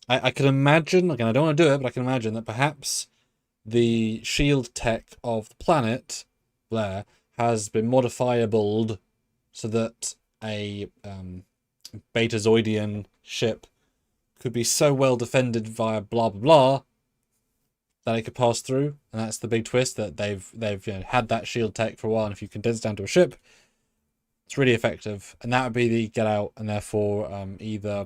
Speaker 2: I can imagine. Again, I don't want to do it, but I can imagine that perhaps the shield tech of the planet Blair has been modifiable so that a Betazoidian ship could be so well defended via blah blah blah that it could pass through, and that's the big twist, that they've had that shield tech for a while, and if you condense it down to a ship, it's really effective, and that would be the get out, and therefore either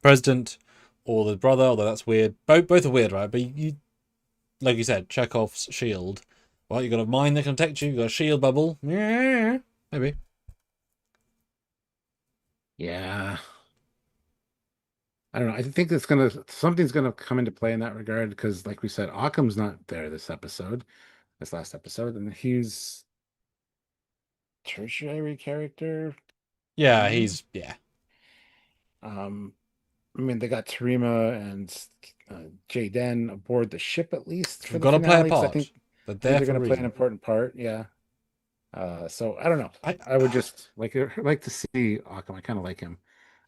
Speaker 2: president or the brother, although that's weird. Both are weird, right? But you like you said, Chekhov's shield. Well, you got a mine that can protect you. You got a shield bubble. Yeah, maybe.
Speaker 1: yeah. I don't know. I think something's gonna come into play in that regard because, like we said, Occam's not there this last episode, and he's tertiary character.
Speaker 2: Yeah,
Speaker 1: Maybe.
Speaker 2: yeah.
Speaker 1: Um, I mean, they got Tarima and Jayden aboard the ship at least for
Speaker 2: We've
Speaker 1: the
Speaker 2: got to play a
Speaker 1: finale because
Speaker 2: part. They're
Speaker 1: I think
Speaker 2: there
Speaker 1: they're
Speaker 2: for a
Speaker 1: gonna play an
Speaker 2: reason.
Speaker 1: important part. Yeah. So I don't know.
Speaker 2: I
Speaker 1: I would just like to see Occam. I kind of like him,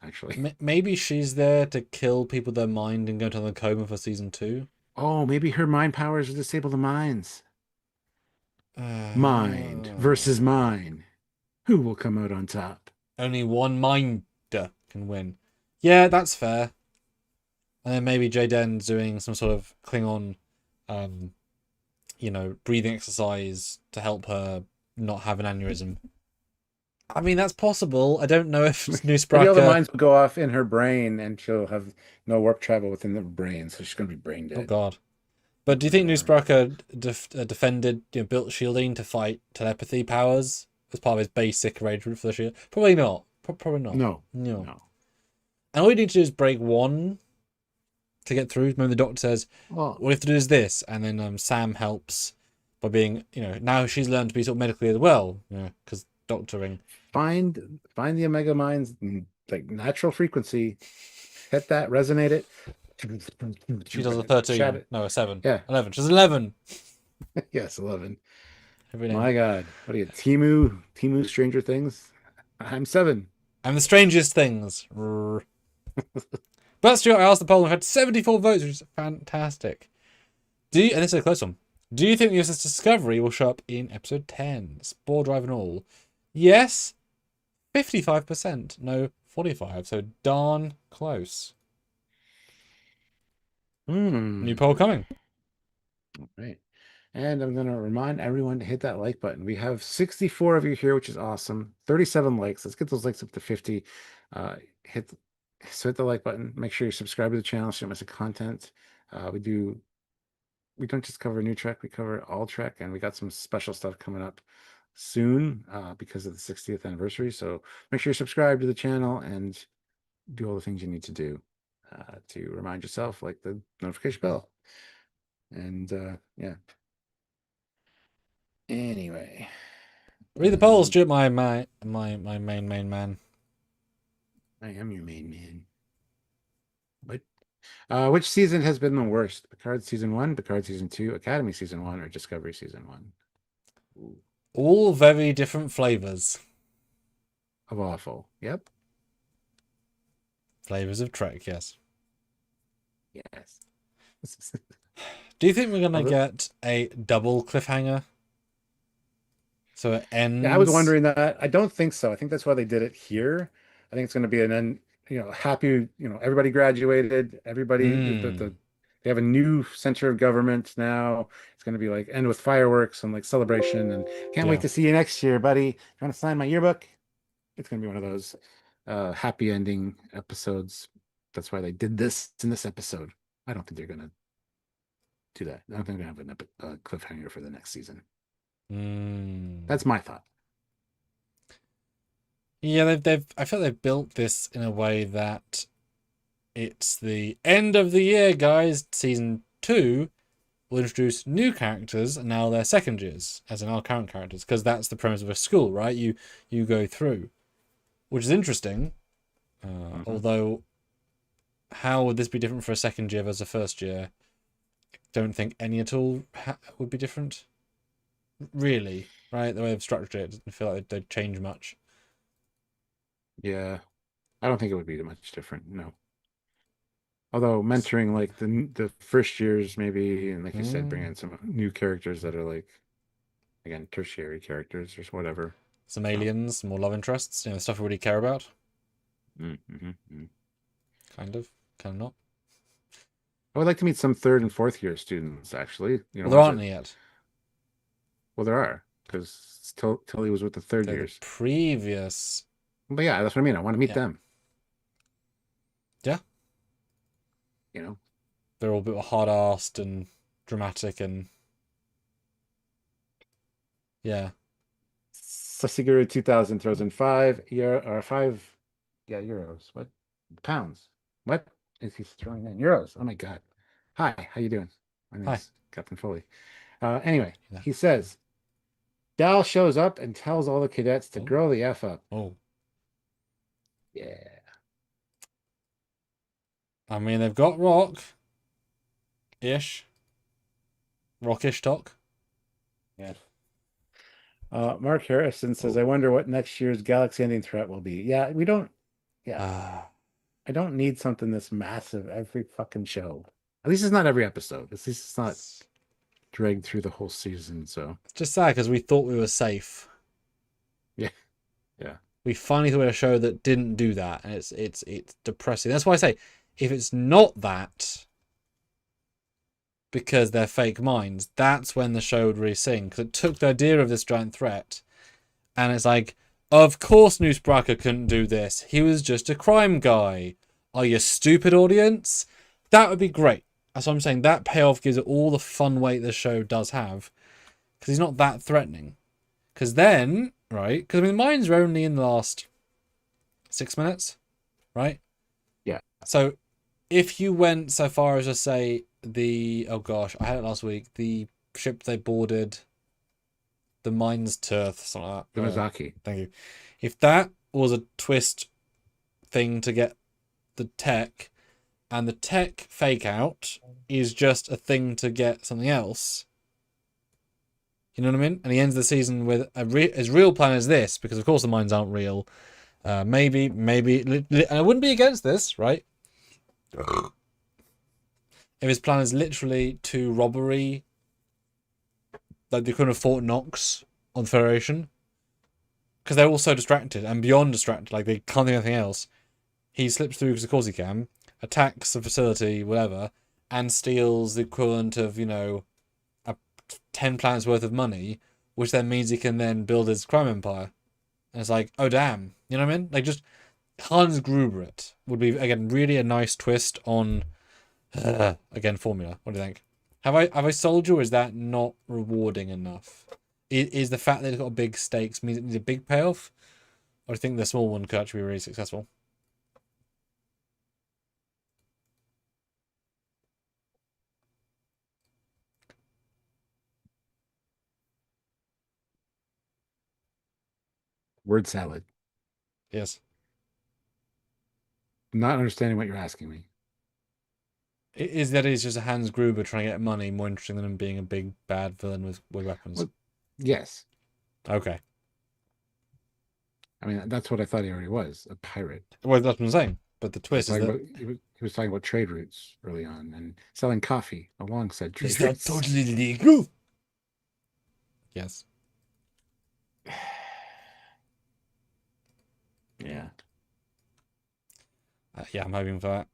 Speaker 1: actually.
Speaker 2: maybe she's there to kill people with their mind and go to the coma for season 2.
Speaker 1: Oh, maybe her mind powers will disable the minds. Mind versus mind. Who will come out on top?
Speaker 2: Only one minder can win. Yeah, that's fair. And then maybe Jayden's doing some sort of Klingon, um, breathing exercise to help her not have an aneurysm. I mean, that's possible. I don't know if
Speaker 1: Maybe all the
Speaker 2: Newspraker.
Speaker 1: minds will go off in her brain and she'll have no warp travel within the brain, so she's going to be brain
Speaker 2: Oh
Speaker 1: dead.
Speaker 2: God. But do you think Newspraker defended, built shielding to fight telepathy powers as part of his basic arrangement for this year? Probably not. Probably not.
Speaker 1: No.
Speaker 2: No.
Speaker 1: No.
Speaker 2: And all you need to do is break one to get through. Remember, the doctor says,
Speaker 1: Well,
Speaker 2: "All you have to do is this," and then Sam helps by being, now she's learned to be sort of medically as well, because doctoring.
Speaker 1: find the Omega Mind's like natural frequency, hit that, resonate it.
Speaker 2: She does a 13.
Speaker 1: Chat it.
Speaker 2: No, a 7.
Speaker 1: Yeah.
Speaker 2: 11. She's 11.
Speaker 1: Yes, 11.
Speaker 2: Every name.
Speaker 1: My God, what are you, Timu, Stranger Things? I'm 7.
Speaker 2: And the strangest things. But Stuart, I asked the poll and had 74 votes, which is fantastic. And this is a close one. Do you think the USS Discovery will show up in episode 10? Spore drive and all. Yes, 55%. No, 45%. So darn close. New poll coming.
Speaker 1: All right. And I'm going to remind everyone to hit that like button. We have 64 of you here, which is awesome. 37 likes. Let's get those likes up to 50. Hit the like button. Make sure you subscribe to the channel so you don't miss the content. We don't just cover new Trek, we cover all Trek, and we got some special stuff coming up soon because of the 60th anniversary. So make sure you subscribe to the channel and do all the things you need to do to remind yourself, like the notification bell. And yeah. Anyway,
Speaker 2: Read the polls, Stuart. My main man.
Speaker 1: I am your main man. What? Which season has been the worst? Picard season 1, Picard season 2, Academy season 1, or Discovery season 1? Ooh.
Speaker 2: All very different flavors.
Speaker 1: Of awful. Yep.
Speaker 2: Flavors of Trek, yes.
Speaker 1: Yes.
Speaker 2: Do you think we're going to get a double cliffhanger? So it ends...
Speaker 1: Yeah, I was wondering that. I don't think so. I think that's why they did it here. I think it's going to be an end, happy, everybody graduated, everybody, they have a new center of government now. It's going to be like end with fireworks and like celebration, and can't wait to see you next year, buddy. You want to sign my yearbook? It's going to be one of those happy ending episodes. That's why they did this in this episode. I don't think they're going to do that. I don't think they're going to have a cliffhanger for the next season. That's my thought.
Speaker 2: Yeah, I feel they've built this in a way that it's the end of the year, guys. Season 2 will introduce new characters, and now they're second years, as in our current characters, because that's the premise of a school, right? You go through, which is interesting. Although, how would this be different for a second year versus a first year? I don't think any at all would be different. Really, right? The way they've structured it doesn't feel like they'd change much.
Speaker 1: Yeah, I don't think it would be much different. No. Although mentoring like the first years maybe, and like you said, bring in some new characters that are like, again, tertiary characters or whatever.
Speaker 2: Some aliens, more love interests, stuff we really care about. Kind of not.
Speaker 1: I would like to meet some 3rd and 4th year students, actually.
Speaker 2: Well, there aren't yet.
Speaker 1: Well, there are, because Tilly was with the 3rd years.
Speaker 2: Previous.
Speaker 1: But yeah, that's what I mean. I want to meet them.
Speaker 2: Yeah. They're all a bit hard-assed and dramatic and... Yeah.
Speaker 1: Sasiguru 2000 throws in 5 euros. What? Pounds. What is he throwing in? Euros. Oh my God. Hi, how you doing? My name's Captain Foley. Anyway, he says, Dal shows up and tells all the cadets to grow the F up. Yeah.
Speaker 2: I mean, they've got Rock-ish. Rockish talk.
Speaker 1: Yeah. Mark Harrison says, I wonder what next year's galaxy-ending threat will be. Yeah, we don't... Yeah. I don't need something this massive every fucking show. At least it's not every episode. At least it's not dragged through the whole season, so...
Speaker 2: It's just sad, because we thought we were safe.
Speaker 1: Yeah. Yeah.
Speaker 2: We finally thought we had a show that didn't do that, and it's depressing. That's why I say, if it's not that, because they're fake minds, that's when the show would really sing. Because it took the idea of this giant threat, and it's like, of course Newsbracker couldn't do this. He was just a crime guy. Are you stupid, audience? That would be great. That's what I'm saying. That payoff gives it all the fun weight the show does have. Because he's not that threatening. Because then right? Because I mean, mines are only in the last 6 minutes, right?
Speaker 1: Yeah.
Speaker 2: So if you went so far as to say the oh gosh, I had it last week, the ship they boarded, the mines Tirth, something like
Speaker 1: The
Speaker 2: that.
Speaker 1: Mizaki.
Speaker 2: Thank you. If that was a twist thing to get the tech, and the tech fake out is just a thing to get something else. You know what I mean? And he ends the season with his real plan is this, because of course the mines aren't real. Maybe, and I wouldn't be against this, right? If his plan is literally to robbery, like the equivalent of Fort Knox on the Federation, because they're all so distracted and beyond distracted, like they can't do anything else. He slips through because of course he can, attacks the facility, whatever, and steals the equivalent of, 10 planets worth of money, which then means he can then build his crime empire. And it's like, oh damn, you know what I mean? Like just Hans Gruber it would be again really a nice twist on again formula. What do you think? Have I sold you, or is that not rewarding enough? Is the fact that it's got big stakes means it needs a big payoff? Or do you think the small one could actually be really successful?
Speaker 1: Word salad.
Speaker 2: Yes.
Speaker 1: Not understanding what you're asking me.
Speaker 2: Is that is just a Hans Gruber trying to get money more interesting than him being a big bad villain with weapons?
Speaker 1: Well, yes.
Speaker 2: Okay.
Speaker 1: I mean, that's what I thought he already was, a pirate.
Speaker 2: Well, that's what I'm saying. But the twist is that
Speaker 1: He was talking about trade routes early on and selling coffee alongside trade
Speaker 2: is that
Speaker 1: routes.
Speaker 2: totally legal? Yes.
Speaker 1: Yeah.
Speaker 2: Yeah, I'm hoping for that.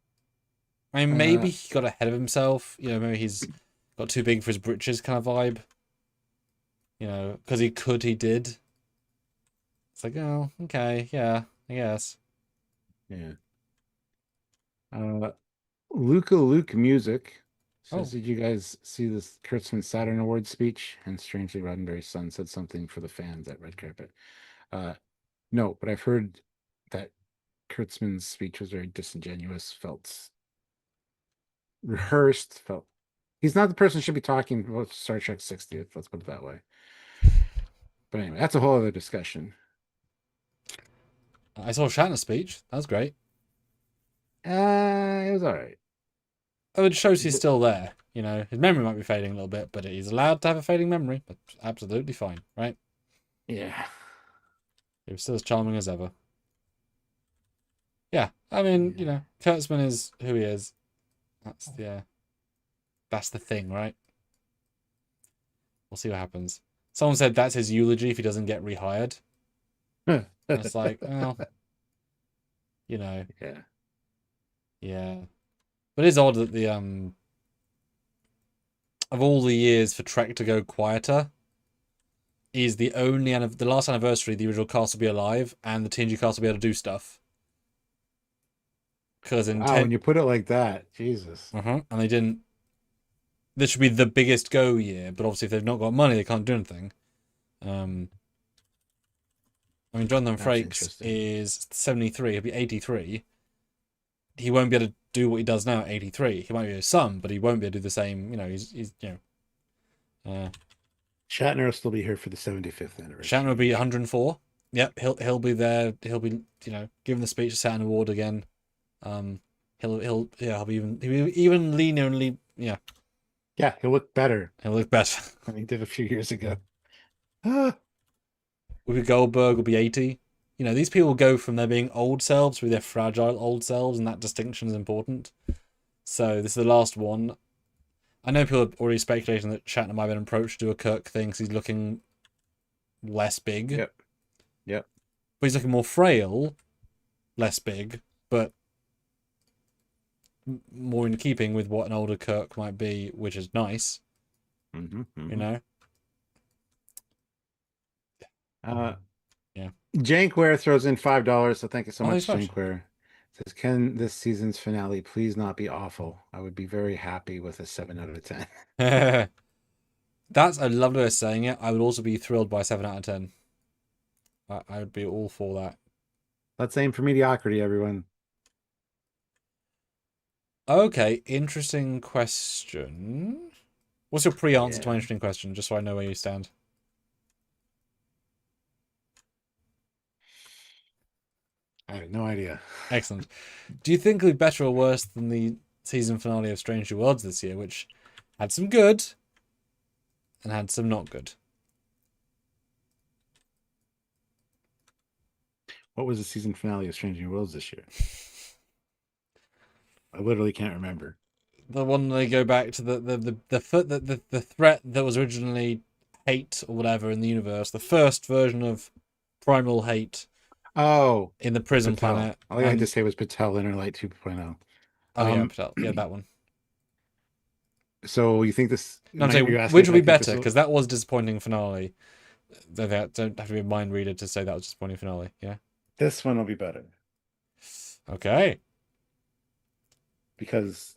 Speaker 2: I mean, maybe he got ahead of himself. Maybe he's got too big for his britches kind of vibe. Because he did. It's like, oh, okay, yeah, I guess.
Speaker 1: Yeah. Luke Music says,
Speaker 2: Oh.
Speaker 1: did you guys see this Kurtzman Saturn Award speech? And strangely, Roddenberry's son said something for the fans at Red Carpet. No, but I've heard that Kurtzman's speech was very disingenuous, felt rehearsed, felt he's not the person who should be talking about Star Trek 60th, let's put it that way. But anyway, that's a whole other discussion.
Speaker 2: I saw Shatner's speech. That was great.
Speaker 1: It was all right.
Speaker 2: Oh, it shows he's still there. His memory might be fading a little bit, but he's allowed to have a fading memory. That's absolutely fine, right?
Speaker 1: Yeah.
Speaker 2: He was still as charming as ever. Yeah, I mean, Kurtzman is who he is. That's the thing, right? We'll see what happens. Someone said that's his eulogy if he doesn't get rehired. And it's like, well,
Speaker 1: Yeah.
Speaker 2: yeah. But it's odd that the of all the years for Trek to go quieter is the last anniversary the original cast will be alive and the TNG cast will be able to do stuff. Because
Speaker 1: when you put it like that, Jesus.
Speaker 2: And they didn't. This should be the biggest go year, but obviously if they've not got money, they can't do anything. I mean, Jonathan Frakes is 73. He'll be 83. He won't be able to do what he does now at 83. He might be a son, but he won't be able to do the same. He's
Speaker 1: Shatner will still be here for the 75th anniversary.
Speaker 2: Shatner will be 104. Yep, he'll be there. He'll be giving the speech to Saturn Award again. He'll be even leaner and yeah.
Speaker 1: Yeah, he'll look better.
Speaker 2: He'll look better
Speaker 1: than he did a few years ago.
Speaker 2: Whoopi Goldberg will be 80. These people go from their being old selves to their fragile old selves, and that distinction is important. So this is the last one. I know people are already speculating that Shatner might have been approached to do a Kirk thing because he's looking less big.
Speaker 1: Yep.
Speaker 2: But he's looking more frail, less big, but more in keeping with what an older Kirk might be, which is nice. Yeah.
Speaker 1: Jankware throws in $5, so thank you so much,
Speaker 2: Thanks much.
Speaker 1: Jankware. Says, can this season's finale please not be awful? I would be very happy with a 7 out of 10.
Speaker 2: That's a lovely way of saying it. I would also be thrilled by 7 out of 10. I would be all for that.
Speaker 1: Let's aim for mediocrity, everyone.
Speaker 2: Okay, interesting question. What's your pre-answer to my
Speaker 1: Yeah.
Speaker 2: interesting question, just so I know where you stand?
Speaker 1: I have no idea.
Speaker 2: Excellent. Do you think it'll be better or worse than the season finale of Strange New Worlds this year, which had some good and had some not good?
Speaker 1: What was the season finale of Strange New Worlds this year? I literally can't remember.
Speaker 2: The one they go back to the threat that was originally hate or whatever in the universe, the first version of primal hate
Speaker 1: Oh,
Speaker 2: in the prison
Speaker 1: Patel.
Speaker 2: planet.
Speaker 1: All I had to say was Patel Interlight 2.0.
Speaker 2: Oh yeah, Patel. Yeah, that one.
Speaker 1: So you think this?
Speaker 2: No, I'm
Speaker 1: You're
Speaker 2: saying
Speaker 1: asking
Speaker 2: which
Speaker 1: if
Speaker 2: will
Speaker 1: I
Speaker 2: be
Speaker 1: think this
Speaker 2: better
Speaker 1: will-
Speaker 2: because that was a disappointing finale. They don't have to be a mind reader to say that was a disappointing finale. Yeah.
Speaker 1: This one will be better
Speaker 2: Okay.
Speaker 1: because,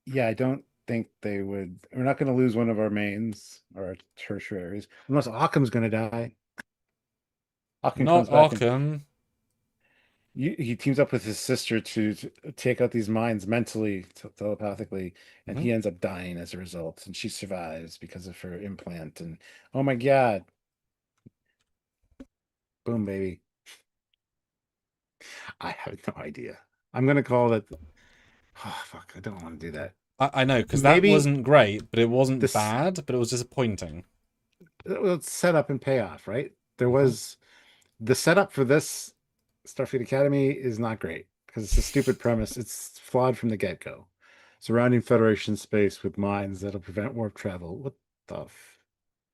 Speaker 1: yeah, I don't think they would. We're not going to lose one of our mains or our tertiaries unless Occam's going to die. Occam
Speaker 2: Not
Speaker 1: comes back and
Speaker 2: Arkham.
Speaker 1: he teams up with his sister to take out these minds mentally, telepathically, and he ends up dying as a result. And she survives because of her implant. And oh my God, boom, baby. I have no idea. I'm going to call it. Oh, fuck. I don't want to do that.
Speaker 2: I know, because that
Speaker 1: Maybe
Speaker 2: wasn't great, but it wasn't
Speaker 1: this
Speaker 2: bad, but it was disappointing.
Speaker 1: it's setup and payoff, right? There was the setup for this Starfleet Academy is not great because it's a stupid premise. It's flawed from the get-go. Surrounding Federation space with mines that'll prevent warp travel. What the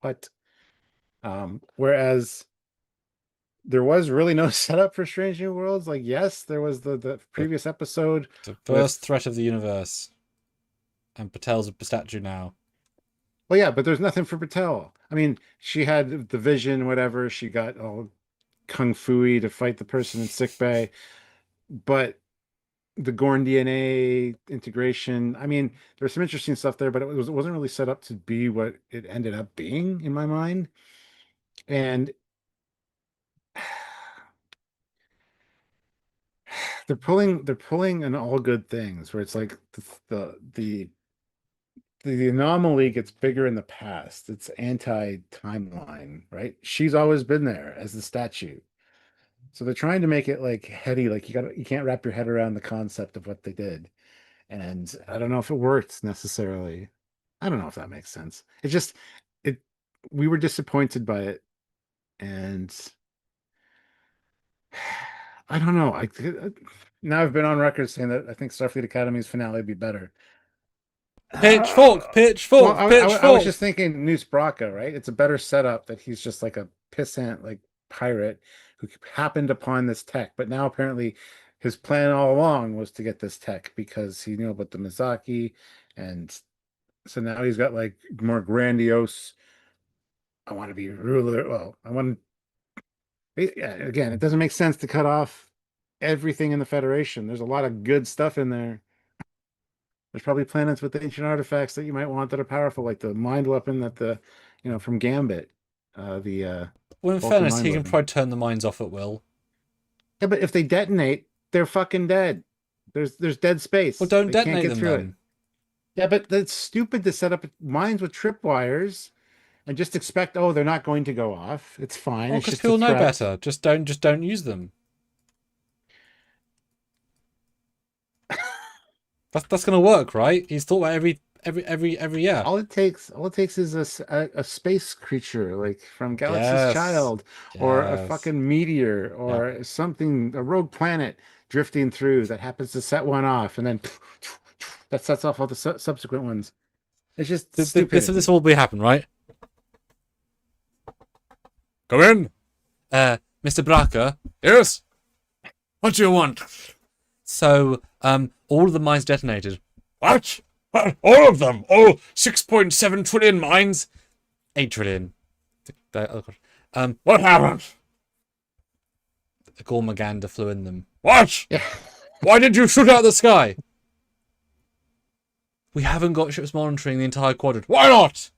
Speaker 1: what? Whereas there was really no setup for Strange New Worlds. Like, yes, there was the previous episode.
Speaker 2: The first threat of the universe. And Patel's a statue now.
Speaker 1: Well, yeah, but there's nothing for Patel. I mean, she had the vision, whatever. She got all kung fu to fight the person in sickbay, but the Gorn DNA integration. I mean, there's some interesting stuff there, but it wasn't really set up to be what it ended up being in my mind. And they're pulling an all good things where it's like the anomaly gets bigger in the past. It's anti-timeline, right? She's always been there as the statue. So they're trying to make it like heady, like you can't wrap your head around the concept of what they did. And I don't know if it worked necessarily. I don't know if that makes sense. It just it we were disappointed by it. And I don't know. Now I've been on record saying that I think Starfleet Academy's finale would be better.
Speaker 2: Pitchfork, pitchfork,
Speaker 1: I was
Speaker 2: pitchfork.
Speaker 1: just thinking Noose Braca, right? It's a better setup that he's just like a pissant, like pirate who happened upon this tech. But now apparently his plan all along was to get this tech because he knew about the Mizaki. And so now he's got like more grandiose, I want to be ruler. Well, I want yeah, again, it doesn't make sense to cut off everything in the Federation. There's a lot of good stuff in there. There's probably planets with ancient artifacts that you might want that are powerful, like the mind weapon that from Gambit. The
Speaker 2: Well, in
Speaker 1: Vulcan
Speaker 2: fairness,
Speaker 1: mind
Speaker 2: he can
Speaker 1: weapon.
Speaker 2: probably turn the mines off at will.
Speaker 1: Yeah, but if they detonate, they're fucking dead. There's dead space.
Speaker 2: Well, don't
Speaker 1: They can't
Speaker 2: detonate
Speaker 1: get
Speaker 2: them
Speaker 1: through it.
Speaker 2: then.
Speaker 1: Yeah, but that's stupid to set up mines with tripwires and just expect, oh, they're not going to go off. It's fine.
Speaker 2: Well,
Speaker 1: It's
Speaker 2: because
Speaker 1: just a
Speaker 2: people know
Speaker 1: threat.
Speaker 2: better. Just don't use them. That's gonna work, right? He's thought about every year.
Speaker 1: All it takes is a space creature like from Galaxy's
Speaker 2: Yes.
Speaker 1: Child, or a
Speaker 2: Yes.
Speaker 1: fucking meteor, or something, a rogue planet drifting through that happens to set one off, and then that sets off all the subsequent ones. It's just stupid.
Speaker 2: This will be happen, right? Come in. Mr. Braca. Yes. What do you want? So, all of the mines detonated. What? All of them? All 6.7 trillion mines? 8 trillion. What happened? The Gormagander flew in them. What?
Speaker 1: Yeah.
Speaker 2: Why did you shoot out the sky? We haven't got ships monitoring the entire quadrant. Why not?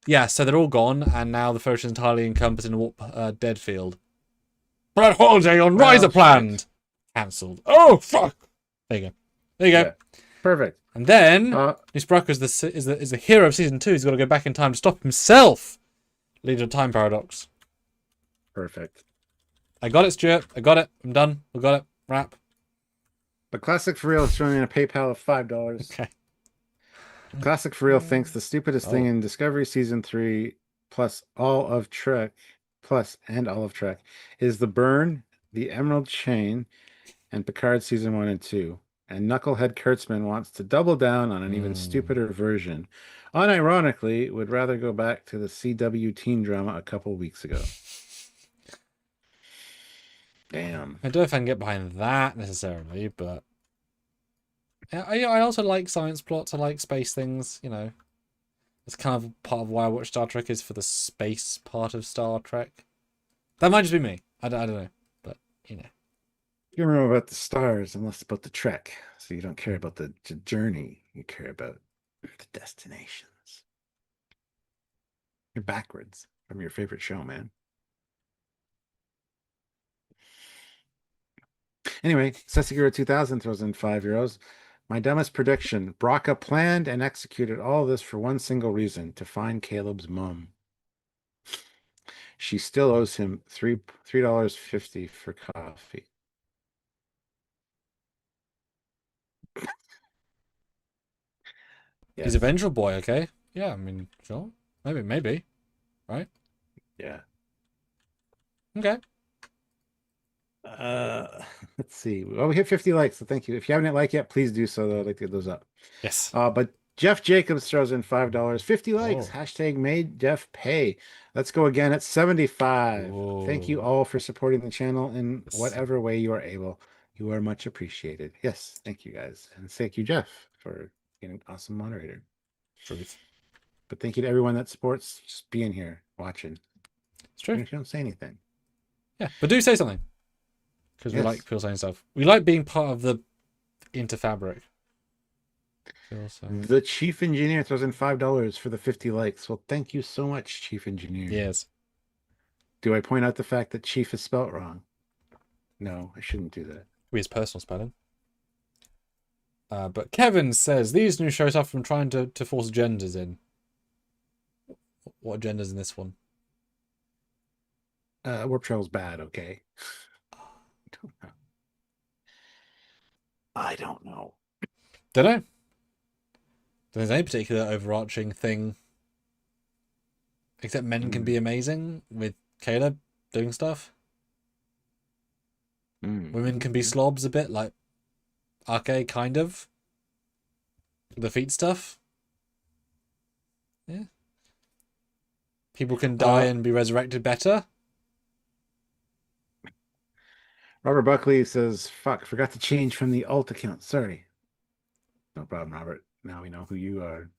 Speaker 2: Yeah, so they're all gone, and now the Federation is entirely encompassed in a warp dead field. But holiday on Riser planned. Cancelled. Oh fuck! There you go. There you go.
Speaker 1: Yeah. Perfect.
Speaker 2: And then
Speaker 1: Uh,
Speaker 2: is the hero of season 2. He's got to go back in time to stop himself, leading to a time paradox.
Speaker 1: Perfect.
Speaker 2: I got it, Stuart. I got it. I'm done. We got it. Wrap.
Speaker 1: The Classic for Real is throwing in a PayPal of $5.
Speaker 2: Okay.
Speaker 1: Classic for Real thinks the stupidest thing in Discovery Season 3 plus all of Trek and all of Trek is the burn, the Emerald Chain, and Picard Season 1 and 2. And Knucklehead Kurtzman wants to double down on an even stupider version. Unironically, would rather go back to the CW teen drama a couple weeks ago. Damn.
Speaker 2: I don't know if I can get behind that necessarily, but I also like science plots. I like space things, you know. It's kind of part of why I watch Star Trek is for the space part of Star Trek. That might just be me. I don't know. But, you know.
Speaker 1: You don't know about the stars unless about the trek. So you don't care about the journey. You care about the destinations. You're backwards from your favorite show, man. Anyway, Sessiguro 2000 throws in €5. My dumbest prediction. Braca planned and executed all this for one single reason, to find Caleb's mom. She still owes him $3.50 for coffee.
Speaker 2: He's a vengeful boy, okay? Yeah, I mean, sure. Maybe. Right?
Speaker 1: Yeah.
Speaker 2: Okay.
Speaker 1: Let's see. Well, we hit 50 likes, so thank you. If you haven't hit like yet, please do so, though. I'd like to get those up.
Speaker 2: Yes.
Speaker 1: But Jeff Jacobs throws in $5. 50 likes.
Speaker 2: Oh.
Speaker 1: Hashtag made Jeff pay. Let's go again at 75.
Speaker 2: Whoa.
Speaker 1: Thank you all for supporting the channel in whatever way you are able. You are much appreciated. Yes, thank you guys. And thank you, Jeff, for being an awesome moderator.
Speaker 2: Truth.
Speaker 1: But thank you to everyone that supports just being here, watching.
Speaker 2: It's true.
Speaker 1: Even if you don't say anything.
Speaker 2: Yeah, but do say something. Because we like people saying stuff. We like being part of the interfabric.
Speaker 1: The Chief Engineer throws in $5 for the 50 likes. Well, thank you so much, Chief Engineer.
Speaker 2: Yes.
Speaker 1: Do I point out the fact that Chief is spelt wrong? No, I shouldn't do that.
Speaker 2: His personal spelling. But Kevin says these new shows are from trying to force genders in. What agenda's in this one?
Speaker 1: Warp Trail's bad, okay? I don't know.
Speaker 2: Don't know. There's any particular overarching thing. Except men can be amazing with Caleb doing stuff. Women can be slobs a bit, like Arcade, kind of. The feet stuff. Yeah. People can die and be resurrected better.
Speaker 1: Robert Buckley says, fuck, forgot to change from the alt account. Sorry. No problem, Robert. Now we know who you are.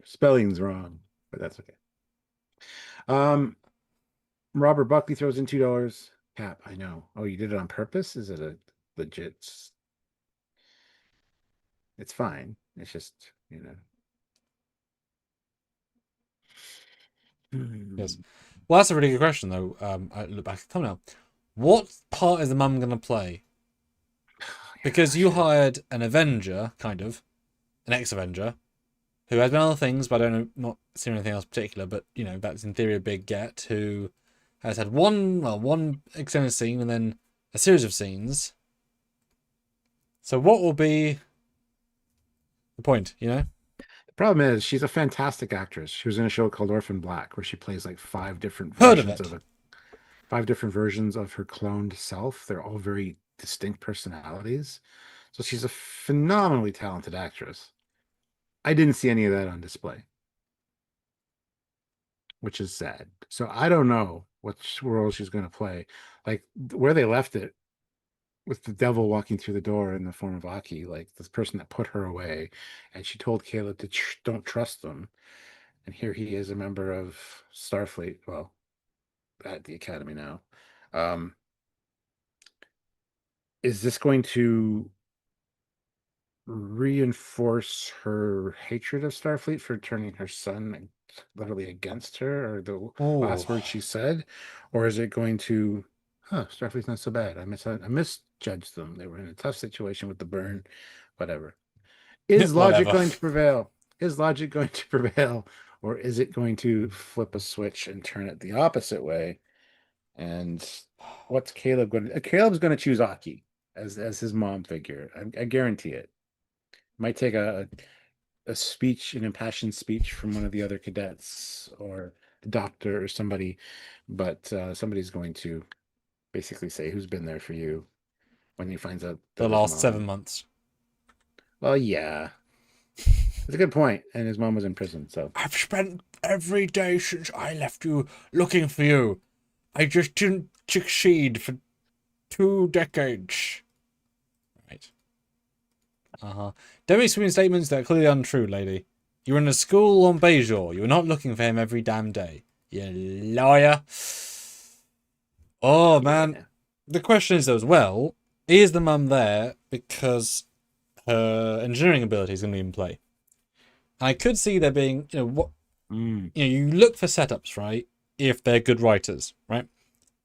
Speaker 1: Spelling's wrong, but that's okay. Robert Buckley throws in $2. Cap, I know. Oh, you did it on purpose? Is it a legit? It's fine. It's just, you know.
Speaker 2: Yes. Well, that's a really good question, though. I look back at the thumbnail. What part is the mum going to play? Because you hired an Avenger, kind of, an ex-Avenger, who has been other things, but I don't know, not seen anything else particular, but, you know, that's in theory a big get, who has had one extended scene and then a series of scenes. So what will be the point, you know?
Speaker 1: The problem is she's a fantastic actress. She was in a show called Orphan Black where she plays like 5 different versions of it. 5 different versions of her cloned self. They're all very distinct personalities. So she's a phenomenally talented actress. I didn't see any of that on display, which is sad. So I don't know what role she's going to play. Like where they left it with the devil walking through the door in the form of Aki, like this person that put her away, and she told Caleb to don't trust them. And here he is, a member of Starfleet. Well, at the Academy now. Is this going to reinforce her hatred of Starfleet for turning her son literally against her, or the last
Speaker 2: Oh,
Speaker 1: words she said, or is it going to, Starfleet's not so bad. I misjudged them. They were in a tough situation with the burn, whatever. Is logic
Speaker 2: whatever.
Speaker 1: going to prevail? Is logic going to prevail, or is it going to flip a switch and turn it the opposite way? And what's Caleb going to? Caleb's going to choose Aki as his mom figure. I guarantee it. Might take a speech, an impassioned speech from one of the other cadets or the doctor or somebody, but somebody's going to basically say, "Who's been there for you?" when he finds out
Speaker 2: The
Speaker 1: that his
Speaker 2: last
Speaker 1: mom.
Speaker 2: 7 months.
Speaker 1: Well, yeah, it's a good point, and his mom was in prison, so.
Speaker 2: I've spent every day since I left you looking for you. I just didn't succeed for 2 decades. Right. Uh-huh. Don't be sweeping statements that are clearly untrue, lady. You were in a school on Bejor. You were not looking for him every damn day. You liar. Oh, man.
Speaker 1: Yeah.
Speaker 2: The question is, though, as well, is the mum there because her engineering ability is going to be in play? I could see there being, what you look for setups, right? If they're good writers, right?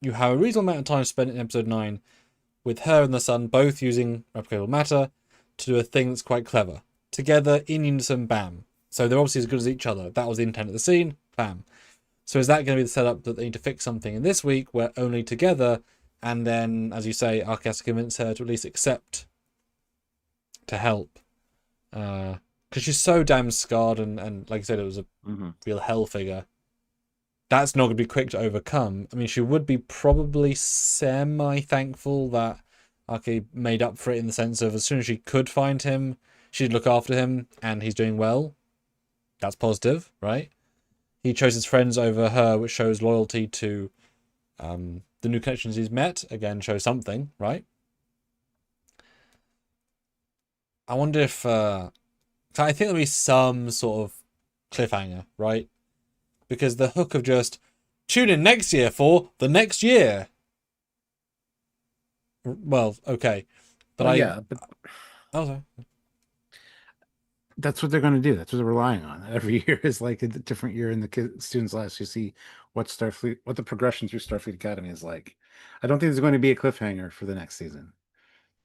Speaker 2: You have a reasonable amount of time spent in episode 9 with her and the son both using replicable matter to do a thing that's quite clever. Together, in unison, bam. So they're obviously as good as each other. That was the intent of the scene, bam. So is that going to be the setup that they need to fix something in this week where only together, and then, as you say, Ark has to convince her to at least accept to help? Because she's so damn scarred, and like I said, it was a real hell figure. That's not going to be quick to overcome. I mean, she would be probably semi-thankful that Aki made up for it in the sense of as soon as she could find him, she'd look after him, and he's doing well. That's positive, right? He chose his friends over her, which shows loyalty to the new connections he's met. Again, shows something, right? I wonder if... I think there'll be some sort of cliffhanger, right? Because the hook of just tune in next year for the next year. Well, okay, but
Speaker 1: Yeah, but
Speaker 2: sorry.
Speaker 1: that's what they're going to do. That's what they're relying on. Every year is like a different year in the students' lives. You see what the progression through Starfleet Academy is like. I don't think there's going to be a cliffhanger for the next season.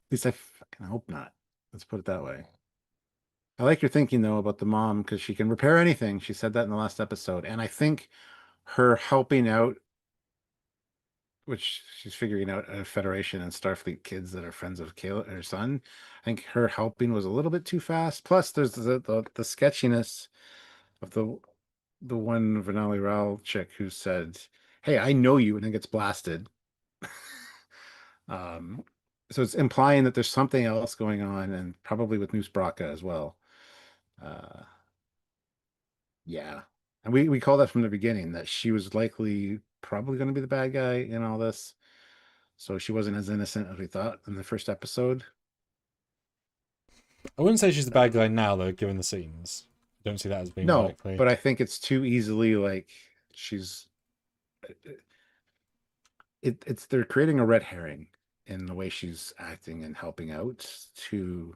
Speaker 1: At least I fucking hope not. Let's put it that way. I like your thinking though about the mom because she can repair anything. She said that in the last episode, and I think her helping out, which she's figuring out a Federation and Starfleet kids that are friends of Kayla, her son. I think her helping was a little bit too fast. Plus, there's the sketchiness of the one Vernali Rao chick who said, "Hey, I know you," and then gets blasted. um, so it's implying that there's something else going on, and probably with Noose Bracca as well. Uh, yeah, and we call that from the beginning that she was likely probably going to be the bad guy in all this. So she wasn't as innocent as we thought in the first episode.
Speaker 2: I wouldn't say she's the bad
Speaker 1: Uh,
Speaker 2: guy now, though, given the scenes. I don't see that as being
Speaker 1: no,
Speaker 2: likely.
Speaker 1: but I think it's too easily like she's it's they're creating a red herring in the way she's acting and helping out to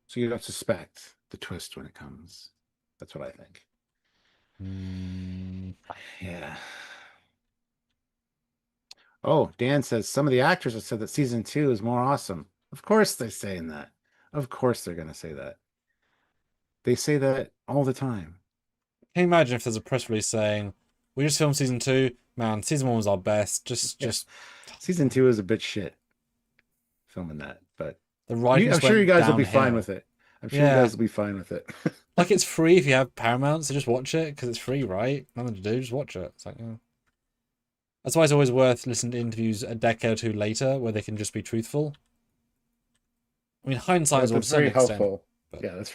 Speaker 1: so you don't suspect the twist when it comes. That's what I think. Yeah. Oh, Dan says some of the actors have said that season 2 is more awesome. Of course they're saying that. Of course they're gonna say that. They say that all the time.
Speaker 2: Can you imagine if there's a press release saying, "We just filmed season 2. Man, season 1 was our best. Just
Speaker 1: Season 2 is a bit shit filming that, but
Speaker 2: the writing
Speaker 1: I'm
Speaker 2: just
Speaker 1: sure you
Speaker 2: went
Speaker 1: guys will be fine
Speaker 2: downhill."
Speaker 1: with it. I'm sure you
Speaker 2: Yeah,
Speaker 1: guys will be fine with it.
Speaker 2: like it's free if you have Paramount, so just watch it because it's free, right? Nothing to do, just watch it. It's like, that's why it's always worth listening to interviews a decade or two later where they can just be truthful. I mean, hindsight is all to
Speaker 1: That's
Speaker 2: some
Speaker 1: very
Speaker 2: extent.
Speaker 1: helpful.
Speaker 2: But,
Speaker 1: Yeah, that's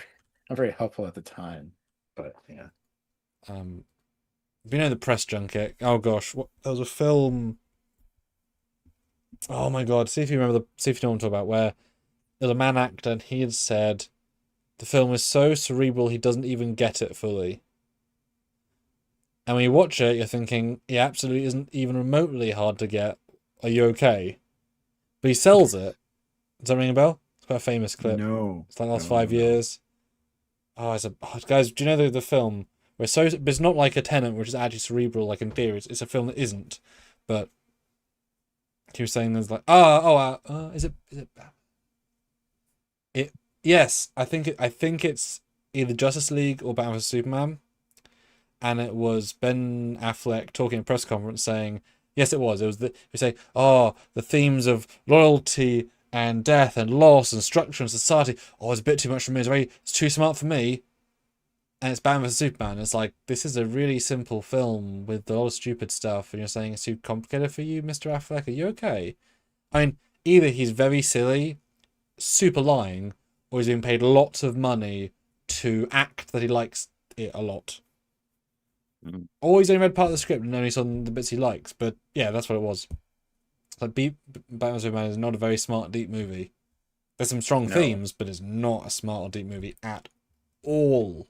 Speaker 1: not very helpful at the time, but yeah.
Speaker 2: you know the press junket. Oh gosh, there was a film. Oh my god, see if you know what I'm talking about. Where there's a man actor and he had said the film is so cerebral he doesn't even get it fully. And when you watch it, you're thinking he absolutely isn't even remotely hard to get. Are you okay? But he sells it. Does that ring a bell? quite a famous clip.
Speaker 1: No,
Speaker 2: It's like the last
Speaker 1: no, no,
Speaker 2: five
Speaker 1: no.
Speaker 2: years. Oh, guys. Do you know the film? Where but it's not like a Tenet, which is actually cerebral, like in theory. It's a film that isn't. But he was saying there's like, is it it? Yes, I think it's either Justice League or Batman vs Superman, and it was Ben Affleck talking at a press conference saying, yes, it was. It was we say, oh, the themes of loyalty and death and loss and structure and society. Oh, it's a bit too much for me. It's too smart for me. And it's Batman vs Superman. It's like, this is a really simple film with a lot of stupid stuff, and you're saying it's too complicated for you, Mr. Affleck. Are you okay? I mean, either he's very silly, super lying, or he's being paid lots of money to act that he likes it a lot.
Speaker 1: Mm.
Speaker 2: Or he's only read part of the script and only saw the bits he likes. But yeah, that's what it was. Like, Batman Superman is not a very smart, deep movie. There's some strong
Speaker 1: No.
Speaker 2: themes, but it's not a smart or deep movie at all.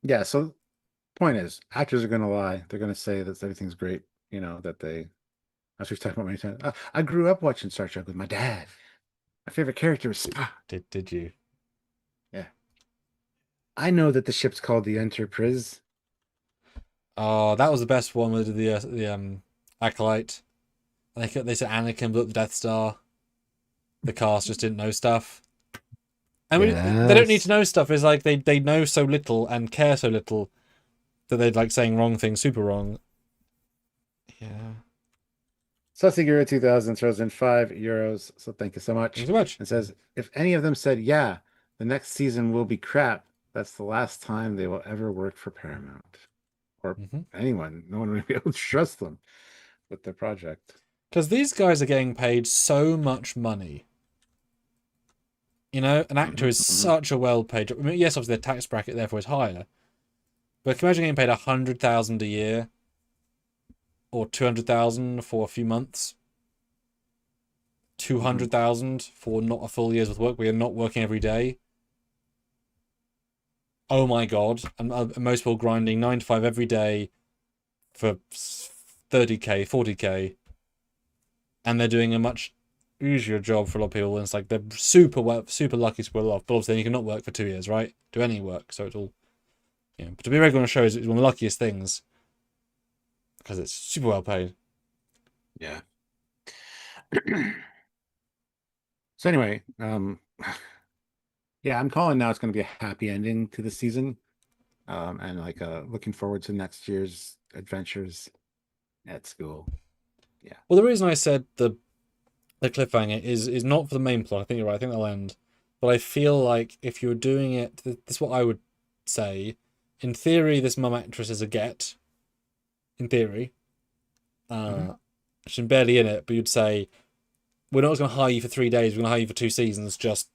Speaker 1: Yeah, so point is, actors are gonna lie. They're gonna say that everything's great, that they, as we've talked about many times. I grew up watching Star Trek with my dad. My favorite character was Spock.
Speaker 2: Did you?
Speaker 1: Yeah. I know that the ship's called the Enterprise.
Speaker 2: Oh, that was the best one with the acolyte. They said Anakin blew up the Death Star. The cast just didn't know stuff. And they don't need to
Speaker 1: Yes.
Speaker 2: know stuff. It's like they know so little and care so little that they're like saying wrong things super wrong. Yeah.
Speaker 1: Susigura 2000 throws in €5. So thank you so much.
Speaker 2: Thanks so much.
Speaker 1: And says, if any of them said, yeah, the next season will be crap, that's the last time they will ever work for Paramount or anyone. No one will be able to trust them with their project.
Speaker 2: Because these guys are getting paid so much money. You know, an actor is such a well-paid job. I mean, yes, obviously the tax bracket therefore is higher. But can you imagine getting paid 100,000 a year or 200,000 for a few months? 200,000 for not a full year's worth of work where you're not working every day. Oh my god! And most people grinding 9 to 5 every day for 30k, 40k, and they're doing a much easier job for a lot of people. And it's like they're super lucky to pull it off. But obviously, then you cannot work for 2 years, right? Do any work, so it's all. Yeah, but to be regular on a show is one of the luckiest things because it's super well paid.
Speaker 1: Yeah. So anyway, yeah, I'm calling now. It's going to be a happy ending to the season, and like looking forward to next year's adventures at school. Yeah.
Speaker 2: Well, the reason I said the cliffhanger is not for the main plot. I think you're right. I think they'll end. But I feel like if you're doing it, this is what I would say. In theory, this mum actress is a get. In theory. She's barely in it, but you'd say, we're not going to hire you for 3 days. We're going to hire you for 2 seasons. Just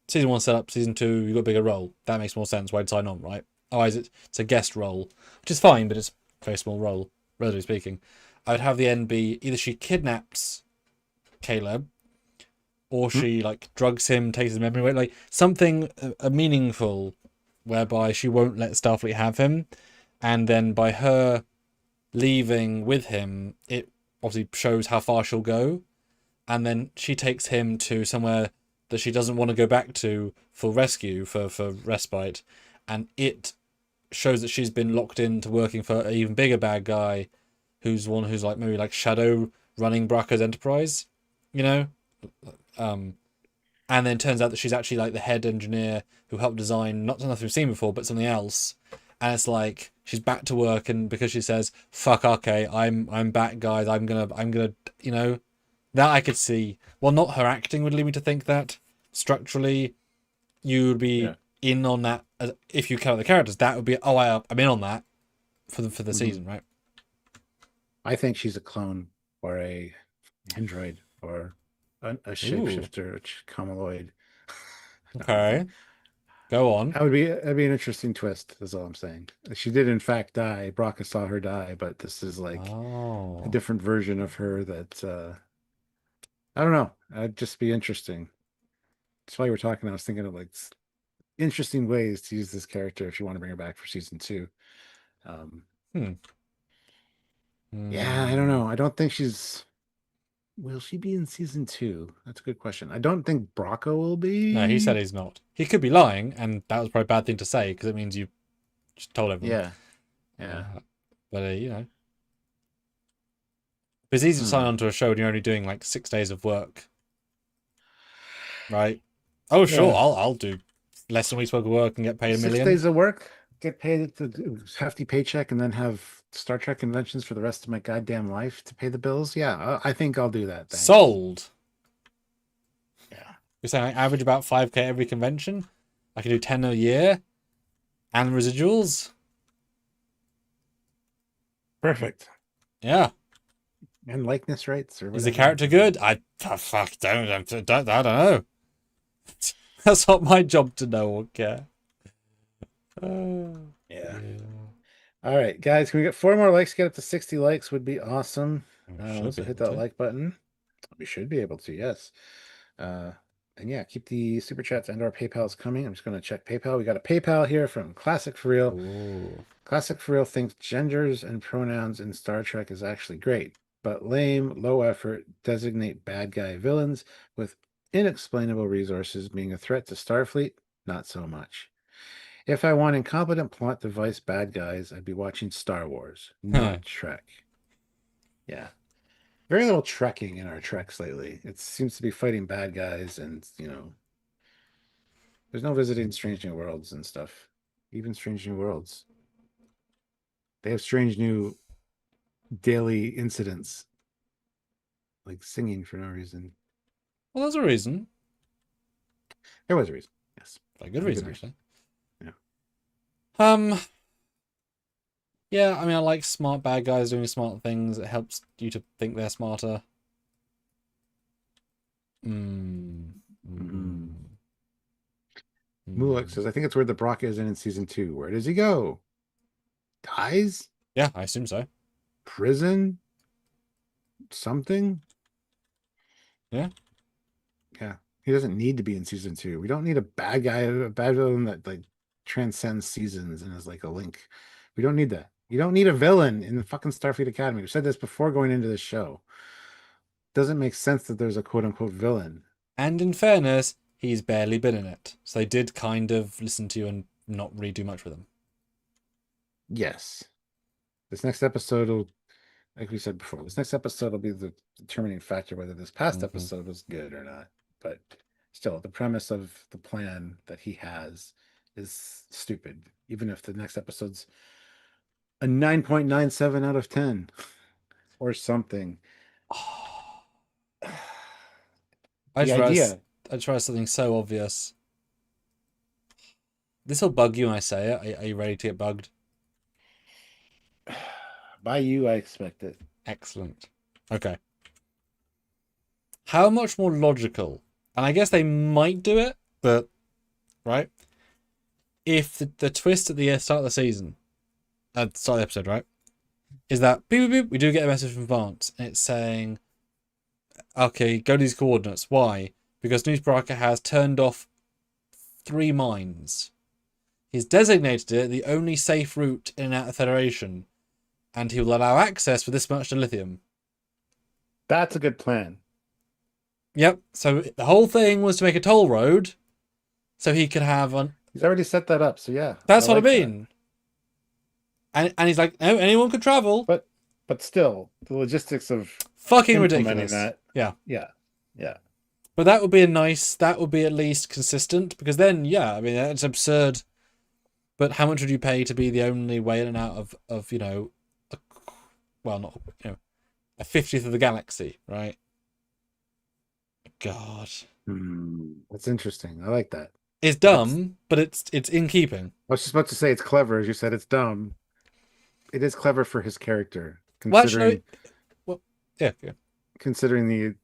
Speaker 2: season 1 set up, season 2, you've got a bigger role. That makes more sense. Why'd sign on, right? Otherwise, it's a guest role, which is fine, but it's a very small role, relatively speaking. I would have the end be either she kidnaps Caleb, or she like drugs him, takes his memory away, like something a meaningful, whereby she won't let Starfleet have him, and then by her leaving with him, it obviously shows how far she'll go, and then she takes him to somewhere that she doesn't want to go back to for rescue, for respite, and it shows that she's been locked into working for an even bigger bad guy, who's like maybe like shadow running Bracca's enterprise, you know, and then turns out that she's actually like the head engineer who helped design not something we've seen before, but something else. And it's like she's back to work, and because she says "fuck," okay, I'm back, guys. I'm gonna, you know, that I could see. Well, not her acting would lead me to think that structurally, you would be in on that. If you count the characters, that would be I'm in on that for the season, right?
Speaker 1: I think she's a clone or a android or a shapeshifter, a cameloid.
Speaker 2: Okay, go on.
Speaker 1: That'd be an interesting twist, is all I'm saying. She did in fact die. Bracca saw her die, but this is like a different version of her that I don't know. It'd just be interesting. That's why you were talking. I was thinking of like interesting ways to use this character if you want to bring her back for season 2. Yeah, I don't know. I don't think she's Will she be in season 2? That's a good question. I don't think Brocco will
Speaker 2: No, he said
Speaker 1: be.
Speaker 2: he's not. He could be lying, and that was probably a bad thing to say because it means you just told everyone.
Speaker 1: Yeah. Yeah.
Speaker 2: But you know, it's easy to sign
Speaker 1: Hmm.
Speaker 2: on to a show when you're only doing like 6 days of work, right? Oh, sure,
Speaker 1: Yeah.
Speaker 2: I'll do less than a week's work of work and get paid a
Speaker 1: 6
Speaker 2: million.
Speaker 1: days of work, get paid a hefty paycheck, and then have Star Trek conventions for the rest of my goddamn life to pay the bills. Yeah, I think I'll do that. Thanks.
Speaker 2: Sold.
Speaker 1: Yeah.
Speaker 2: You're saying I average about 5K every convention. I can do 10 a year and residuals.
Speaker 1: Perfect.
Speaker 2: Yeah.
Speaker 1: And likeness rights or
Speaker 2: Is the
Speaker 1: whatever.
Speaker 2: character good? I fuck don't I don't know. That's not my job to know or care.
Speaker 1: Yeah.
Speaker 2: Yeah.
Speaker 1: All right, guys, can we get 4 more likes? Get up to 60 likes would be awesome.
Speaker 2: Should
Speaker 1: So
Speaker 2: be
Speaker 1: hit
Speaker 2: able
Speaker 1: that
Speaker 2: to.
Speaker 1: like button. We should be able to, yes. Uh, and yeah, keep the super chats and our PayPal's coming. I'm just going to check PayPal. We got a PayPal here from Classic for Real.
Speaker 2: Ooh.
Speaker 1: Classic for Real thinks genders and pronouns in Star Trek is actually great, but lame, low effort, designate bad guy villains with inexplainable resources being a threat to Starfleet, not so much. If I want incompetent plot device bad guys, I'd be watching Star Wars,
Speaker 2: Huh.
Speaker 1: not Trek. Yeah. Very little trekking in our treks lately. It seems to be fighting bad guys and, there's no visiting strange new worlds and stuff. Even strange new worlds. They have strange new daily incidents, like singing for no reason.
Speaker 2: Well, there's a reason.
Speaker 1: There was a reason. Yes.
Speaker 2: A good
Speaker 1: A
Speaker 2: reason,
Speaker 1: good reason.
Speaker 2: actually.
Speaker 1: Yeah.
Speaker 2: Yeah, I mean, I like smart bad guys doing smart things. It helps you to think they're smarter. Hmm.
Speaker 1: Mm-hmm.
Speaker 2: Mm.
Speaker 1: Mulek says, I think it's where the Brock is in season 2. Where does he go? Dies?
Speaker 2: Yeah, I assume so.
Speaker 1: Prison? Something?
Speaker 2: Yeah.
Speaker 1: Yeah. He doesn't need to be in season 2. We don't need a bad guy, a bad villain that like transcends seasons and is like a link. We don't need that. You don't need a villain in the fucking Starfleet Academy. We said this before going into the show. Doesn't make sense that there's a quote unquote villain.
Speaker 2: And in fairness, he's barely been in it. So they did kind of listen to you and not really do much with him.
Speaker 1: Yes. This next episode will, like we said before, this next episode will be the determining factor whether this past episode was good or not. But still, the premise of the plan that he has is stupid, even if the next episode's a 9.97 out of 10 or something.
Speaker 2: I
Speaker 1: The
Speaker 2: just
Speaker 1: idea.
Speaker 2: realized something so obvious. This will bug you when I say it. Are you ready to get bugged?
Speaker 1: By you, I expect it.
Speaker 2: Excellent. Okay. How much more logical? And I guess they might do it, but right? If the twist at the start of the season, at the start of the episode, right, is that beep, beep, beep, we do get a message from Vance, and it's saying, okay, go to these coordinates. Why? Because Newsbreaker has turned off 3 mines. He's designated it the only safe route in and out of Federation, and he will allow access for this much to lithium.
Speaker 1: That's a good plan.
Speaker 2: Yep. So the whole thing was to make a toll road, so he could have an.
Speaker 1: He's already set that up, so yeah.
Speaker 2: That's what I
Speaker 1: like that.
Speaker 2: mean. And he's like, no, anyone could travel.
Speaker 1: But still, the logistics of
Speaker 2: Fucking
Speaker 1: implementing
Speaker 2: ridiculous.
Speaker 1: that.
Speaker 2: Yeah.
Speaker 1: Yeah.
Speaker 2: But that would be that would be at least consistent, because then, yeah, I mean, it's absurd. But how much would you pay to be the only way in and out of not, a 50th of the galaxy, right? God.
Speaker 1: That's interesting. I like that.
Speaker 2: It's dumb, but it's in keeping.
Speaker 1: I was just about to say it's clever, as you said. It's dumb. It is clever for his character,
Speaker 2: Well, actually, yeah.
Speaker 1: considering the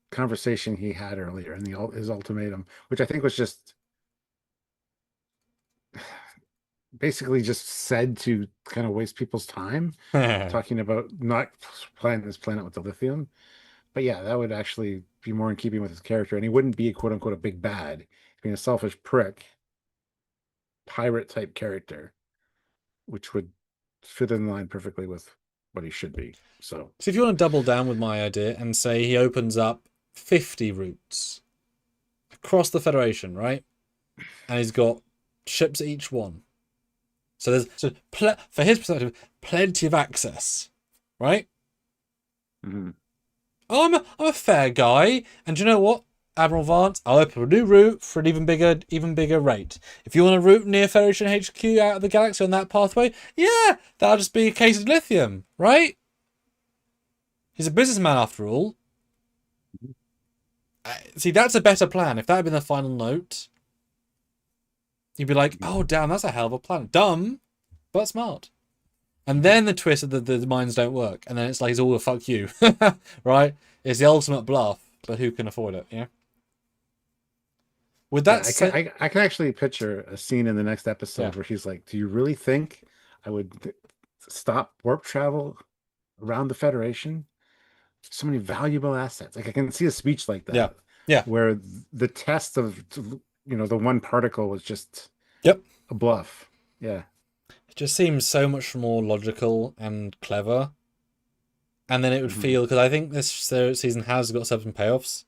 Speaker 1: conversation he had earlier and his ultimatum, which I think was just basically just said to kind of waste people's time talking about not planning this planet with the lithium. But yeah, that would actually be more in keeping with his character, and he wouldn't be quote unquote a big bad, being a selfish prick, pirate type character, which would fit in line perfectly with what he should be. So
Speaker 2: if you want to double down with my idea and say he opens up 50 routes across the Federation, right? And he's got ships at each one. So there's for his perspective, plenty of access, right?
Speaker 1: mhm.
Speaker 2: Oh, I'm a fair guy, and do you know what, Admiral Vance? I'll open a new route for an even bigger rate. If you want a route near Federation HQ out of the galaxy on that pathway, yeah, that'll just be a case of lithium, right? He's a businessman after all. See, that's a better plan. If that had been the final note, you'd be like, oh, damn, that's a hell of a plan. Dumb, but smart. And then the twist of the minds don't work. And then it's like, it's all a fuck you. Right? It's the ultimate bluff, but who can afford it? Yeah. With that said,
Speaker 1: I can actually picture a scene in the next episode where he's like, do you really think I would stop warp travel around the Federation? So many valuable assets. Like I can see a speech like that.
Speaker 2: Yeah. Yeah.
Speaker 1: Where the test of the one particle was just
Speaker 2: a
Speaker 1: bluff. Yeah.
Speaker 2: It just seems so much more logical and clever. And then it would feel, because I think this season has got certain payoffs.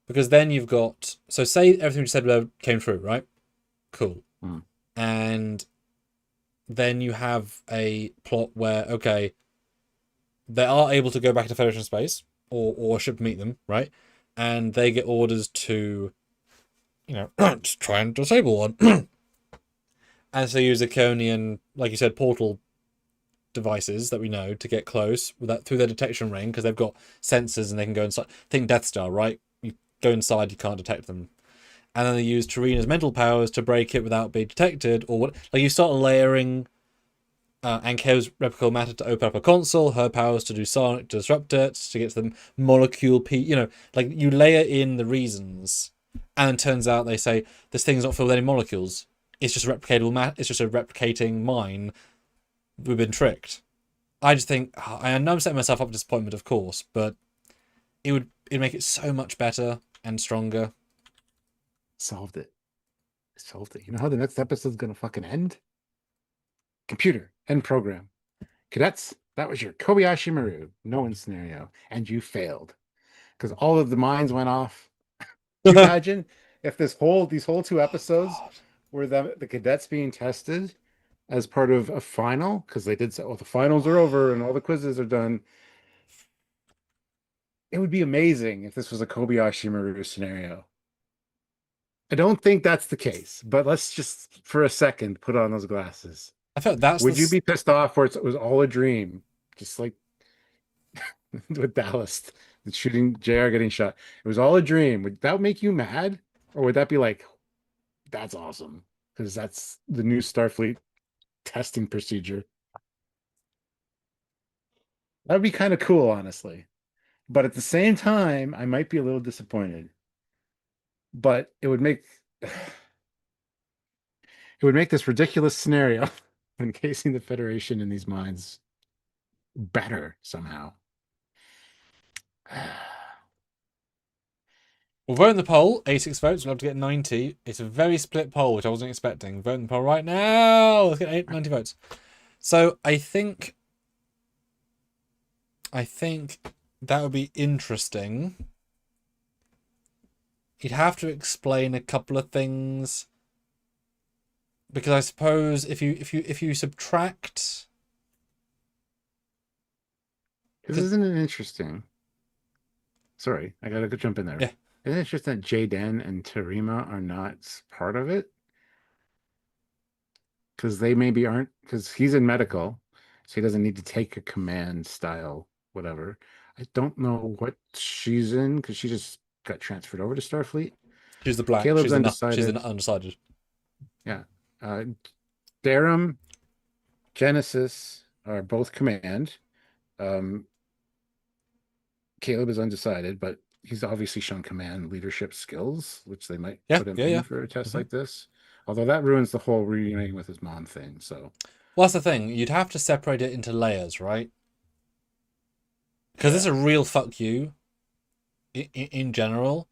Speaker 2: Because then you've got, so say everything you said came true, right? Cool. And then you have a plot where, okay, they are able to go back to Federation space, or a ship meet them, right? And they get orders to, to try and disable one. And so use Iconian, like you said, portal devices that we know to get close through their detection ring, because they've got sensors and they can go inside. Think Death Star, right? You go inside, you can't detect them. And then they use Tarina's mental powers to break it without being detected, or what? Like you start layering Ankeo's replica matter to open up a console, her powers to do sonic to disrupt it, to get to the molecule like you layer in the reasons, and it turns out they say this thing's not filled with any molecules. It's just replicatable matter. It's just a replicating mine. We've been tricked. I just think I know I'm setting myself up for disappointment, of course, but it'd make it so much better and stronger.
Speaker 1: Solved it. You know how the next episode's gonna fucking end? Computer, end program. Cadets, that was your Kobayashi Maru no-win scenario, and you failed. Because all of the mines went off. Can you imagine if these whole 2 episodes were the cadets being tested as part of a final? Because they did say, oh, the finals are over and all the quizzes are done. It would be amazing if this was a Kobayashi Maru scenario. I don't think that's the case, but let's just for a second put on those glasses.
Speaker 2: I felt that's.
Speaker 1: Would you be pissed off where it was all a dream, just like with Dallas, the shooting JR getting shot? It was all a dream. Would that make you mad, or would that be like, that's awesome because that's the new Starfleet testing procedure? That would be kind of cool, honestly. But at the same time, I might be a little disappointed. But it would make this ridiculous scenario encasing the Federation in these mines better somehow.
Speaker 2: We'll vote in the poll. 86 votes. We'll have to get 90. It's a very split poll, which I wasn't expecting. Vote in the poll right now. Let's get 90 votes. So I think that would be interesting. You'd have to explain a couple of things, because I suppose if you subtract,
Speaker 1: Isn't it interesting? Sorry, I gotta go jump in there.
Speaker 2: Yeah.
Speaker 1: Isn't it interesting that Jaden and Tarima are not part of it? Because they maybe aren't, because he's in medical, so he doesn't need to take a command style, whatever. I don't know what she's in, because she just got transferred over to Starfleet.
Speaker 2: She's the black.
Speaker 1: Caleb's
Speaker 2: she's
Speaker 1: undecided.
Speaker 2: She's the undecided.
Speaker 1: Yeah. Darum, Genesis are both command. Caleb is undecided, but he's obviously shown command leadership skills, which they might put him in for a test like this. Although that ruins the whole reuniting with his mom thing. So,
Speaker 2: well, that's the thing. You'd have to separate it into layers, right? Because it's a real fuck you in general.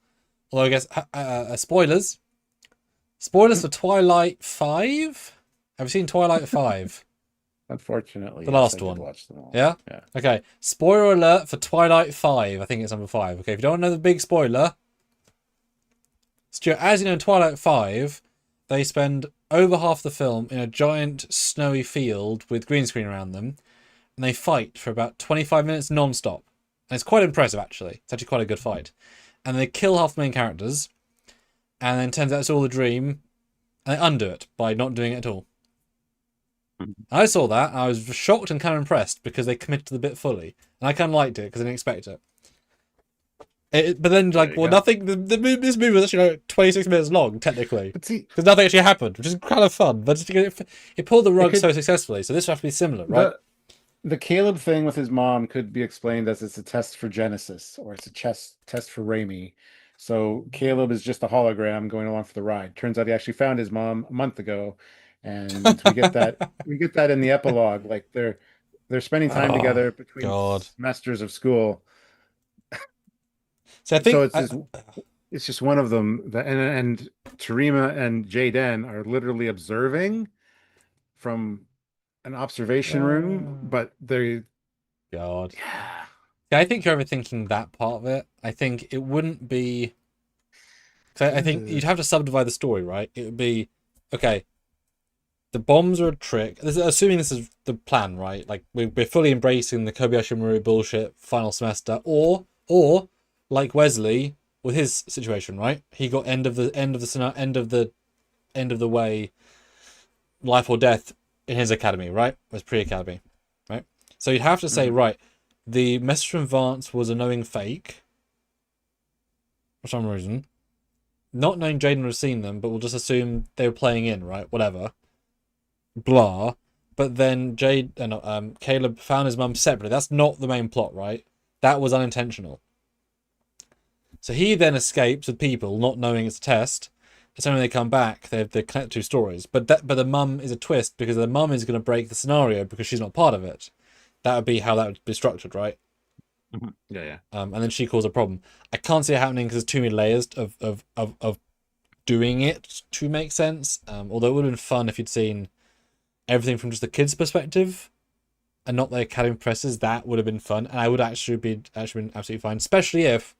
Speaker 2: Although I guess spoilers. Spoilers for Twilight 5. Have you seen Twilight 5?
Speaker 1: Unfortunately,
Speaker 2: The
Speaker 1: yes,
Speaker 2: last
Speaker 1: I did
Speaker 2: one.
Speaker 1: watch them all.
Speaker 2: Yeah?
Speaker 1: Yeah.
Speaker 2: Okay. Spoiler alert for Twilight 5. I think it's number 5. Okay, if you don't know the big spoiler, Stuart, as you know, in Twilight 5, they spend over half the film in a giant snowy field with green screen around them, and they fight for about 25 minutes non-stop. And it's quite impressive, actually. It's actually quite a good fight. And they kill half the main characters, and then turns out it's all a dream, and they undo it by not doing it at all. I saw that, and I was shocked and kind of impressed because they committed to the bit fully. And I kind of liked it because I didn't expect it. But then, like, well, nothing. This movie was actually like 26 minutes long, technically.
Speaker 1: But see,
Speaker 2: Because nothing actually happened, which is kind of fun. But it pulled the rug so successfully, so this will have to be similar, right?
Speaker 1: the Caleb thing with his mom could be explained as it's a test for Genesis, or it's a test for Raimi. So Caleb is just a hologram going along for the ride. Turns out he actually found his mom a month ago, and we get that in the epilogue. Like they're spending time together between semesters of school.
Speaker 2: So I think
Speaker 1: it's just one of them that, and Tarima and Jaden are literally observing from an observation room, but they
Speaker 2: yeah, I think you're overthinking that part of it. I think it wouldn't be. So I think you'd have to subdivide the story, right? It would be okay. The bombs are a trick. Assuming this is the plan, right? Like we're fully embracing the Kobayashi Maru bullshit final semester, or like Wesley with his situation, right? He got end of the way, life or death in his academy, right? It was pre-academy, right? So you'd have to say, right, the message from Vance was a knowing fake for some reason. Not knowing Jaden would have seen them, but we'll just assume they were playing in, right? Whatever. Blah. But then Caleb found his mum separately. That's not the main plot, right? That was unintentional. So he then escapes with people, not knowing it's a test. It's only when they come back they connect two stories. But the mum is a twist because the mum is going to break the scenario because she's not part of it. That would be how that would be structured, right?
Speaker 1: Mm-hmm. Yeah.
Speaker 2: And then she caused a problem. I can't see it happening because there's too many layers of doing it to make sense. Although it would have been fun if you'd seen everything from just the kids' perspective and not the academy professors. That would have been fun, and I would actually been absolutely fine, especially if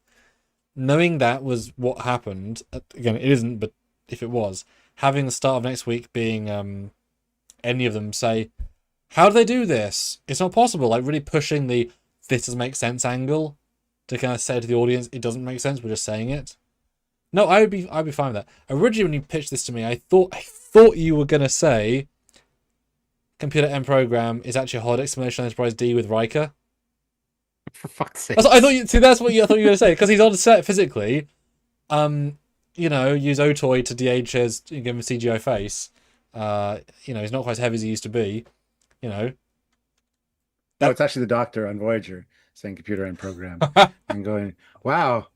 Speaker 2: knowing that was what happened. Again, it isn't, but if it was, having the start of next week being any of them say, how do they do this? It's not possible. Like really pushing the this doesn't make sense angle to kind of say to the audience, it doesn't make sense. We're just saying it. No, I'd be fine with that. Originally, when you pitched this to me, I thought you were gonna say Computer M program is actually a hard explanation on Enterprise D with Riker.
Speaker 1: For fuck's sake!
Speaker 2: I thought that's what I thought you were gonna say because he's on set physically. Use Otoy to DH his, give him a CGI face. He's not quite as heavy as he used to be. No,
Speaker 1: it's actually the doctor on Voyager saying computer and program and going, wow,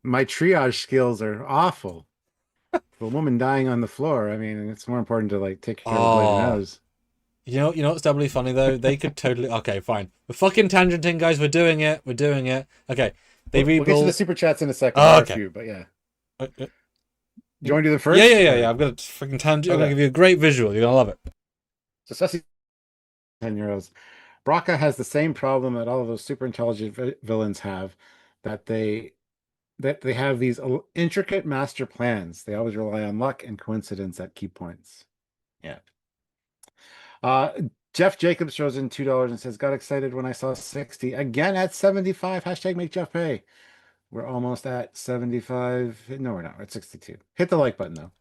Speaker 1: my triage skills are awful. The woman dying on the floor. I mean, it's more important to like take care of the bloody nose.
Speaker 2: You know what's doubly funny though? They could totally okay, fine. We're fucking tangenting, guys. We're doing it. Okay.
Speaker 1: We'll get to the super chats in a second. Okay. But yeah. Do you want to do the first?
Speaker 2: Yeah. I'm gonna fucking tangent. Okay. I'm gonna give you a great visual. You're gonna love it.
Speaker 1: So Ceci, 10-year-olds. Braca has the same problem that all of those super intelligent villains have, that they have these intricate master plans. They always rely on luck and coincidence at key points. Yeah. Jeff Jacobs throws in $2 and says, got excited when I saw 60. Again at 75. Hashtag make Jeff pay. We're almost at 75. No, we're not. We're at 62. Hit the like button, though.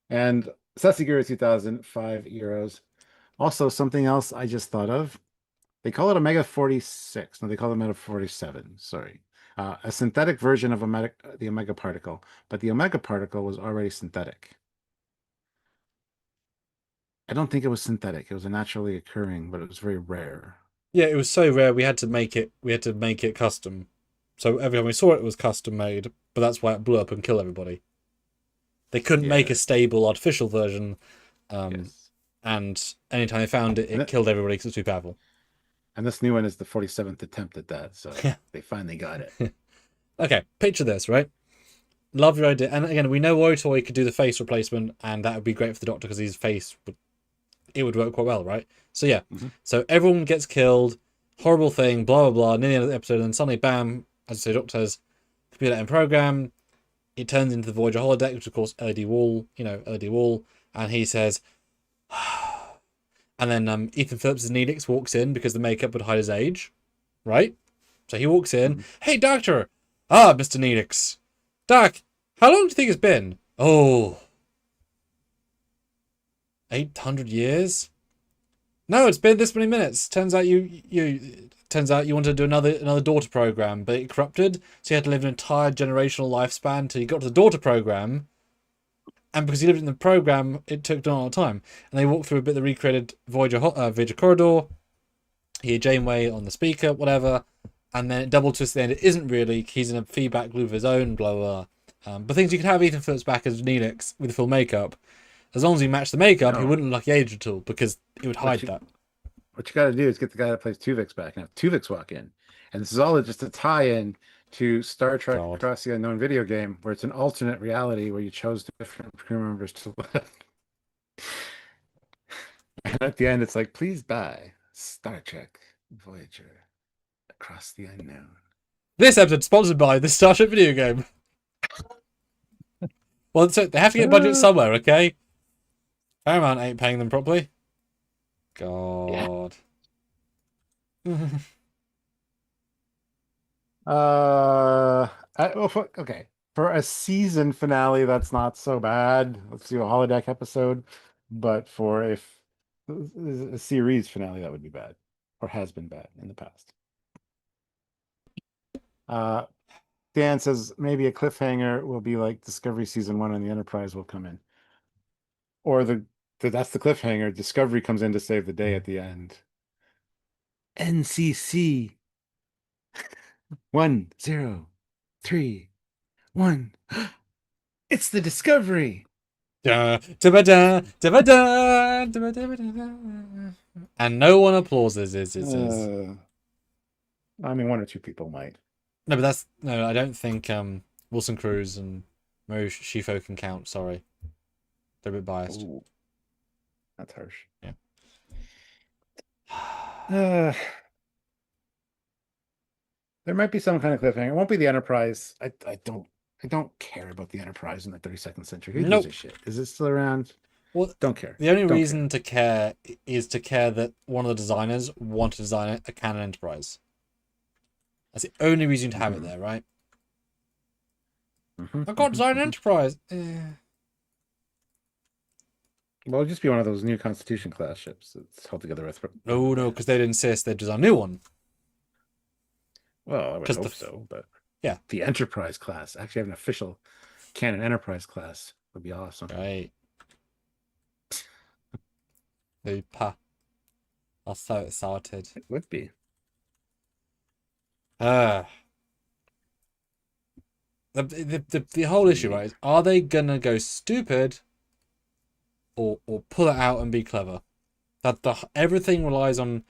Speaker 1: And Sasiguru 2000, €5. Also, something else I just thought of. They call it Omega 46. No, they call it Omega 47. Sorry. A synthetic version of the Omega particle. But the Omega particle was already synthetic. I don't think it was synthetic. It was a naturally occurring, but it was very rare.
Speaker 2: Yeah, it was so rare we had to make it. We had to make it custom. So every time we saw it, it was custom made. But that's why it blew up and killed everybody. They couldn't make a stable artificial version.
Speaker 1: Yes.
Speaker 2: And anytime they found it, it killed everybody because it's too powerful.
Speaker 1: And this new one is the 47th attempt at that. So they finally got it.
Speaker 2: Okay, picture this, right? Love your idea. And again, we know Otoy could do the face replacement, and that would be great for the Doctor because his face would it would work quite well, right? So yeah,
Speaker 1: Mhm.
Speaker 2: so everyone gets killed, horrible thing, blah blah blah. Near the end of the episode, and then suddenly, bam! As I say, Doctor says, computer and program. It turns into the Voyager holodeck, which of course LED wall, LED wall, and he says, and then Ethan Phillips' Neelix walks in because the makeup would hide his age, right? So he walks in,
Speaker 1: Mhm.
Speaker 2: hey Doctor, ah Mr. Neelix, Doc, how long do you think it's been? Oh, 800 years? No, it's been this many minutes. Turns out you wanted to do another daughter program, but it corrupted, so you had to live an entire generational lifespan until you got to the daughter program. And because you lived in the program, it took a lot of time. And they walked through a bit of the recreated Voyager corridor. You hear Janeway on the speaker, whatever. And then it double twists at the end. It isn't really. He's in a feedback loop of his own, blah, blah, blah. But things you could have Ethan Phillips back as Neelix with full makeup. As long as he matched the makeup, he
Speaker 1: No.
Speaker 2: wouldn't look like he aged at all because it would hide that.
Speaker 1: What you got to do is get the guy that plays Tuvix back and have Tuvix walk in. And this is all just a tie-in to Star Trek
Speaker 2: God.
Speaker 1: Across the Unknown video game, where it's an alternate reality where you chose different crew members to live. And at the end, it's like, please buy Star Trek Voyager Across the Unknown.
Speaker 2: This episode sponsored by the Starship video game. Well, so they have to get budget somewhere, okay? Paramount ain't paying them properly. God.
Speaker 1: Yeah. Okay. For a season finale, that's not so bad. Let's do a holodeck episode. But for a series finale, that would be bad, or has been bad in the past. Dan says maybe a cliffhanger will be like Discovery season 1 and the Enterprise will come in. Or that's the cliffhanger. Discovery comes in to save the day at the end. NCC 1031. It's the Discovery.
Speaker 2: And no one applauses.
Speaker 1: I mean, one or two people might.
Speaker 2: No, but I don't think Wilson Cruz and Mary Shifo can count. Sorry, they're a bit biased.
Speaker 1: Ooh, that's harsh.
Speaker 2: Yeah.
Speaker 1: There might be some kind of cliffhanger. It won't be the Enterprise. I don't care about the Enterprise in the 32nd century. Who gives a shit? Is it still around?
Speaker 2: Well,
Speaker 1: don't care.
Speaker 2: The only reason to care is to care that one of the designers want to design a canon Enterprise. That's the only reason to have it there, right? I've got to design an Enterprise.
Speaker 1: Well, it'll just be one of those new Constitution class ships that's held together with.
Speaker 2: No, because they'd insist they'd design a new one.
Speaker 1: Well, I would hope so, but
Speaker 2: yeah,
Speaker 1: the Enterprise class, actually have an official canon Enterprise class would be awesome.
Speaker 2: Right. Super. I'm so excited.
Speaker 1: It would be.
Speaker 2: The whole issue, right, is are they gonna go stupid or pull it out and be clever? Everything relies on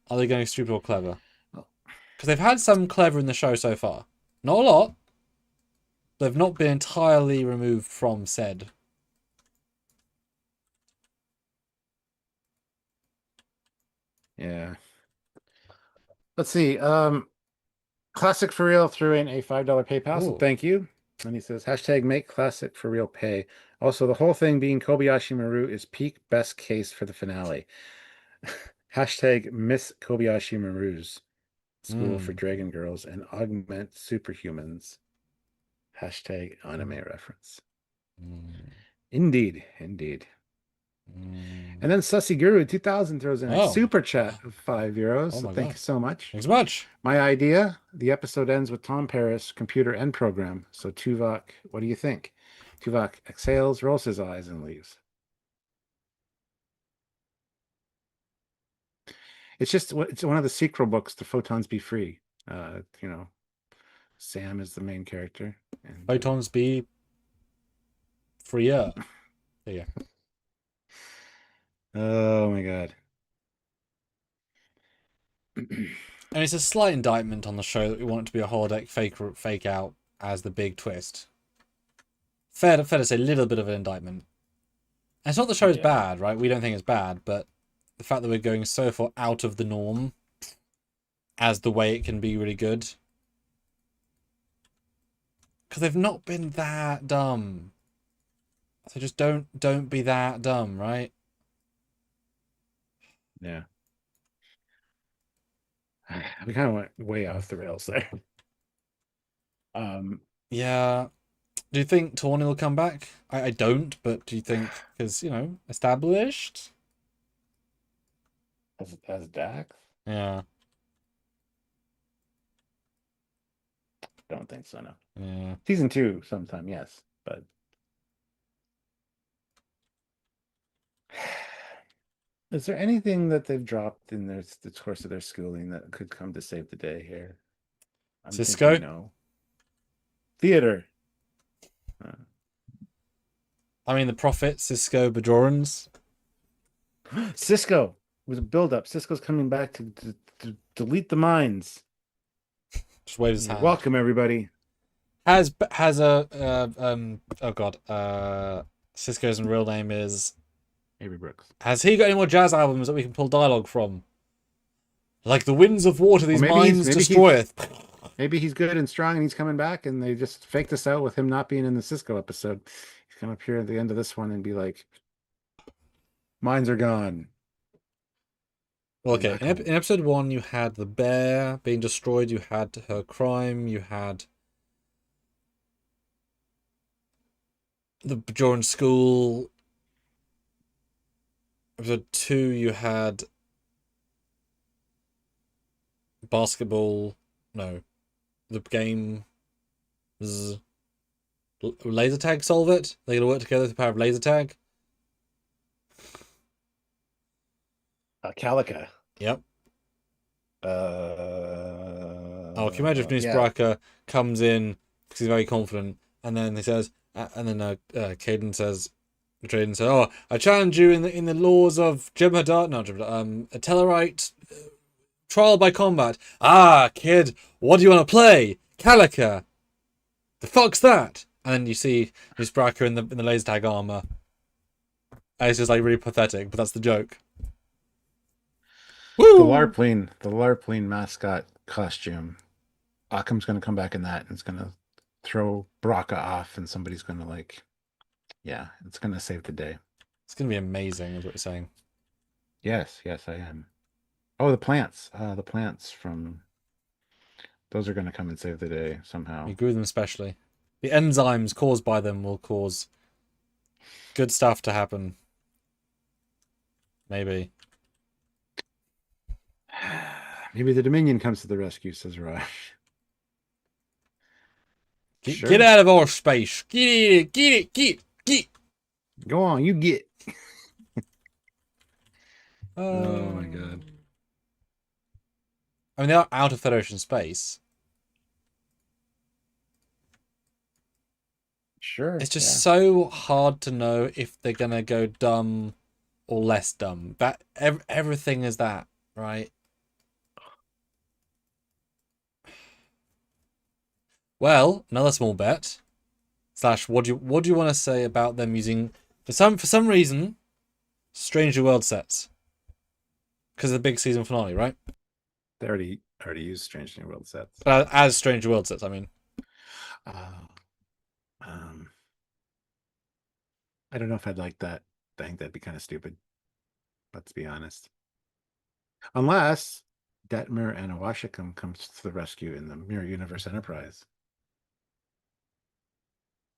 Speaker 2: are they going stupid or clever? Because they've had some clever in the show so far. Not a lot. They've not been entirely removed from said.
Speaker 1: Yeah. Let's see. Classic for real threw in a $5 PayPal, so thank you. And he says, hashtag make classic for real pay. Also, the whole thing being Kobayashi Maru is peak best case for the finale. Hashtag miss Kobayashi Maru's school for dragon girls and augment superhumans. Hashtag anime reference. Indeed. And then Sussy Guru 2000 throws in a super chat of €5. So thank you so much.
Speaker 2: Thanks much.
Speaker 1: My idea, the episode ends with Tom Paris, computer end program. So Tuvok, what do you think? Tuvok exhales, rolls his eyes, and leaves. It's one of the sequel books to Photons Be Free. Sam is the main character. And,
Speaker 2: Photons Be Freer. Yeah.
Speaker 1: Oh my god.
Speaker 2: And it's a slight indictment on the show that we want it to be a holodeck fake out as the big twist. Fair to say, a little bit of an indictment. And it's not the show's bad, right? We don't think it's bad, but the fact that we're going so far out of the norm as the way it can be really good. Because they've not been that dumb. So just don't be that dumb, right?
Speaker 1: Yeah. We kind of went way off the rails there.
Speaker 2: Yeah. Do you think Tawny will come back? I don't, but do you think, because, established?
Speaker 1: As Dax?
Speaker 2: Yeah.
Speaker 1: Don't think so, no.
Speaker 2: Yeah.
Speaker 1: Season 2 sometime, yes, but is there anything that they've dropped in the course of their schooling that could come to save the day here? I'm
Speaker 2: Cisco?
Speaker 1: thinking no. Theater.
Speaker 2: I mean, the Prophet, Cisco, Bajorans.
Speaker 1: Cisco was a build-up. Cisco's coming back to delete the mines.
Speaker 2: Just waves his hand.
Speaker 1: Welcome, everybody.
Speaker 2: Has oh god, Cisco's real name is
Speaker 1: Avery Brooks.
Speaker 2: Has he got any more jazz albums that we can pull dialogue from? Like the winds of water these mines destroyeth.
Speaker 1: Maybe he's good and strong and he's coming back, and they just faked us out with him not being in the Cisco episode. He's gonna appear at the end of this one and be like, mines are gone.
Speaker 2: Well, okay, in episode 1 you had the bear being destroyed, you had her crime, you had the Bajoran school. Episode 2 you had basketball. No, the game was laser tag. Solve it. They're gonna work together with the power of laser tag.
Speaker 1: Calica.
Speaker 2: Yep.
Speaker 1: Oh,
Speaker 2: can you imagine if Newsbracker comes in because he's very confident, and then he says, and then Caden says, "Oh, I challenge you in the laws of Jem'Hadar, a Tellarite trial by combat. Ah, kid, what do you want to play? Calica. The fuck's that?" And then you see Newsbracker in the laser tag armor. And it's just like really pathetic, but that's the joke.
Speaker 1: Woo! The Larplane mascot costume. Occam's going to come back in that, and it's going to throw Baraka off, and somebody's going to it's going to save the day.
Speaker 2: It's going to be amazing, is what you're saying.
Speaker 1: Yes, I am. Oh, the plants. The plants from... Those are going to come and save the day somehow.
Speaker 2: You grew them specially. The enzymes caused by them will cause good stuff to happen. Maybe.
Speaker 1: Maybe the Dominion comes to the rescue, says Rush.
Speaker 2: Get out of our space. Get.
Speaker 1: Go on, you get. Oh my god.
Speaker 2: I mean, they are out of Federation space.
Speaker 1: Sure.
Speaker 2: It's just so hard to know if they're going to go dumb or less dumb. That everything is that, right? Well, another small bet. / what do you want to say about them using for some reason Strange New World sets? Because of the big season finale, right?
Speaker 1: They already used Strange New World sets.
Speaker 2: As Strange New World sets, I mean.
Speaker 1: I don't know if I'd like that. I think that'd be kind of stupid. Let's be honest. Unless Detmer and Awashikam comes to the rescue in the Mirror Universe Enterprise.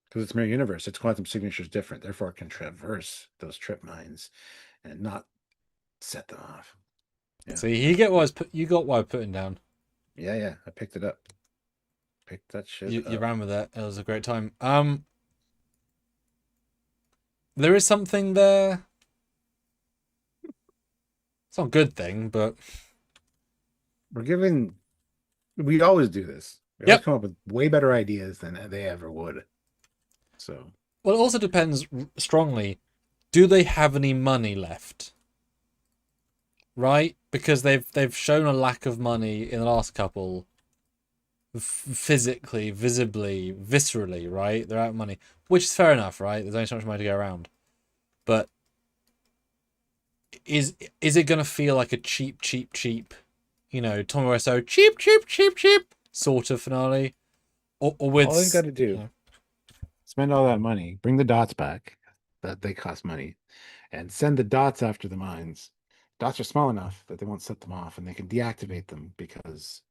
Speaker 1: Because it's Mirror Universe, its quantum signature is different. Therefore, it can traverse those trip mines and not set them off.
Speaker 2: Yeah. So you got what I was putting down.
Speaker 1: Yeah. I picked it up. Picked that shit up.
Speaker 2: You ran with it. It was a great time. There is something there. It's not a good thing, but
Speaker 1: we always do this. We always come up with way better ideas than they ever would. So,
Speaker 2: well, it also depends strongly. Do they have any money left? Right? Because they've shown a lack of money in the last couple. Physically, visibly, viscerally, right? They're out of money, which is fair enough, right? There's only so much money to go around. But is it gonna feel like a cheap, you know, Tommy Wiseau cheap sort of finale, or with
Speaker 1: All they've got to
Speaker 2: you
Speaker 1: do,
Speaker 2: know,
Speaker 1: spend all that money, bring the dots back, that they cost money, and send the dots after the mines. Dots are small enough that they won't set them off, and they can deactivate them because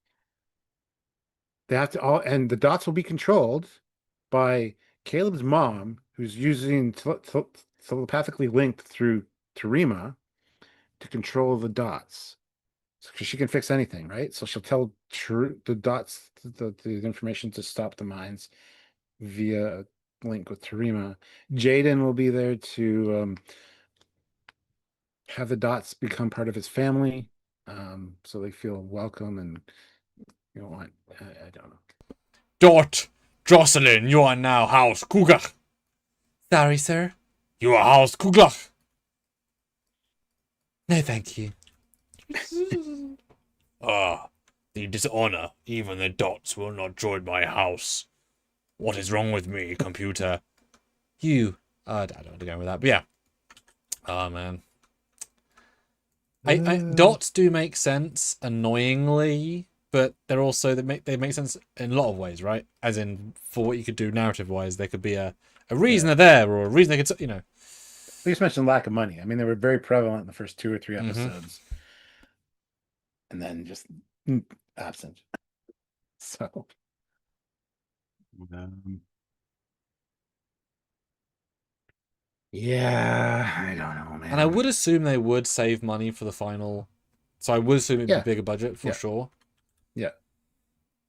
Speaker 1: they have to all, and the dots will be controlled by Caleb's mom, who's using telepathically linked through Terima to control the dots. Because she can fix anything, right? So she'll tell the dots the information to stop the mines via a link with Terima. Jaden will be there to have the dots become part of his family, so they feel welcome and you know what? I don't know.
Speaker 2: Dot Jocelyn, you are now House Cougar. Sorry, sir. You are House Cougar. No, thank you. Ah, the dishonor. Even the dots will not join my house. What is wrong with me, computer? You. I don't want to go with that, but yeah. Oh, man. Dots do make sense, annoyingly, but they're also they make sense in a lot of ways, right? As in, for what you could do narrative wise, there could be a reason they're there, or a reason they could, you know.
Speaker 1: We just mentioned lack of money. I mean, they were very prevalent in the first 2 or 3 episodes, and then just absent. So, um, yeah, I don't know, man.
Speaker 2: And I would assume they would save money for the final, so I would assume it'd be
Speaker 1: Yeah,
Speaker 2: bigger budget for
Speaker 1: yeah,
Speaker 2: sure,
Speaker 1: yeah.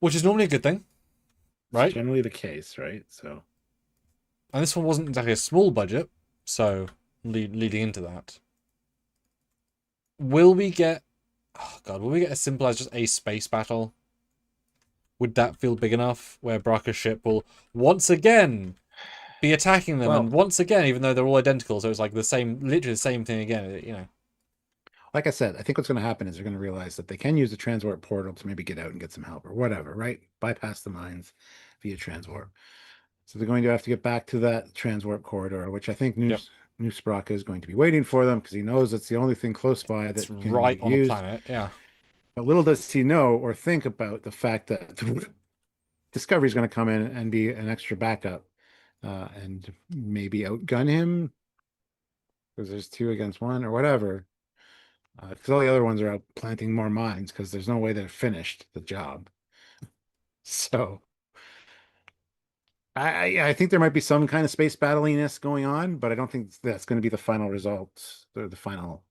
Speaker 2: which is normally a good thing,
Speaker 1: It's
Speaker 2: right?
Speaker 1: generally the case, right? So,
Speaker 2: And this one wasn't exactly a small budget, so leading into that, will we get? Oh God, will we get as simple as just a space battle? Would that feel big enough where Bracca's ship will once again be attacking them, and
Speaker 1: well,
Speaker 2: once again, even though they're all identical, so it's like the same, literally the same thing again, you know?
Speaker 1: like I said, I think what's going to happen is they're going to realize that they can use the transwarp portal to maybe get out and get some help or whatever, right? Bypass the mines via transwarp. So they're going to have to get back to that transwarp corridor, which I think
Speaker 2: Yep,
Speaker 1: New Spraka is going to be waiting for them because he knows it's the only thing close by
Speaker 2: it's
Speaker 1: that can be
Speaker 2: right on the
Speaker 1: used.
Speaker 2: planet. Yeah.
Speaker 1: But little does he know or think about the fact that Discovery is going to come in and be an extra backup and maybe outgun him because there's 2 against 1 or whatever. Because all the other ones are out planting more mines because there's no way they've finished the job. So I think there might be some kind of space battliness going on, but I don't think that's going to be the final result or the final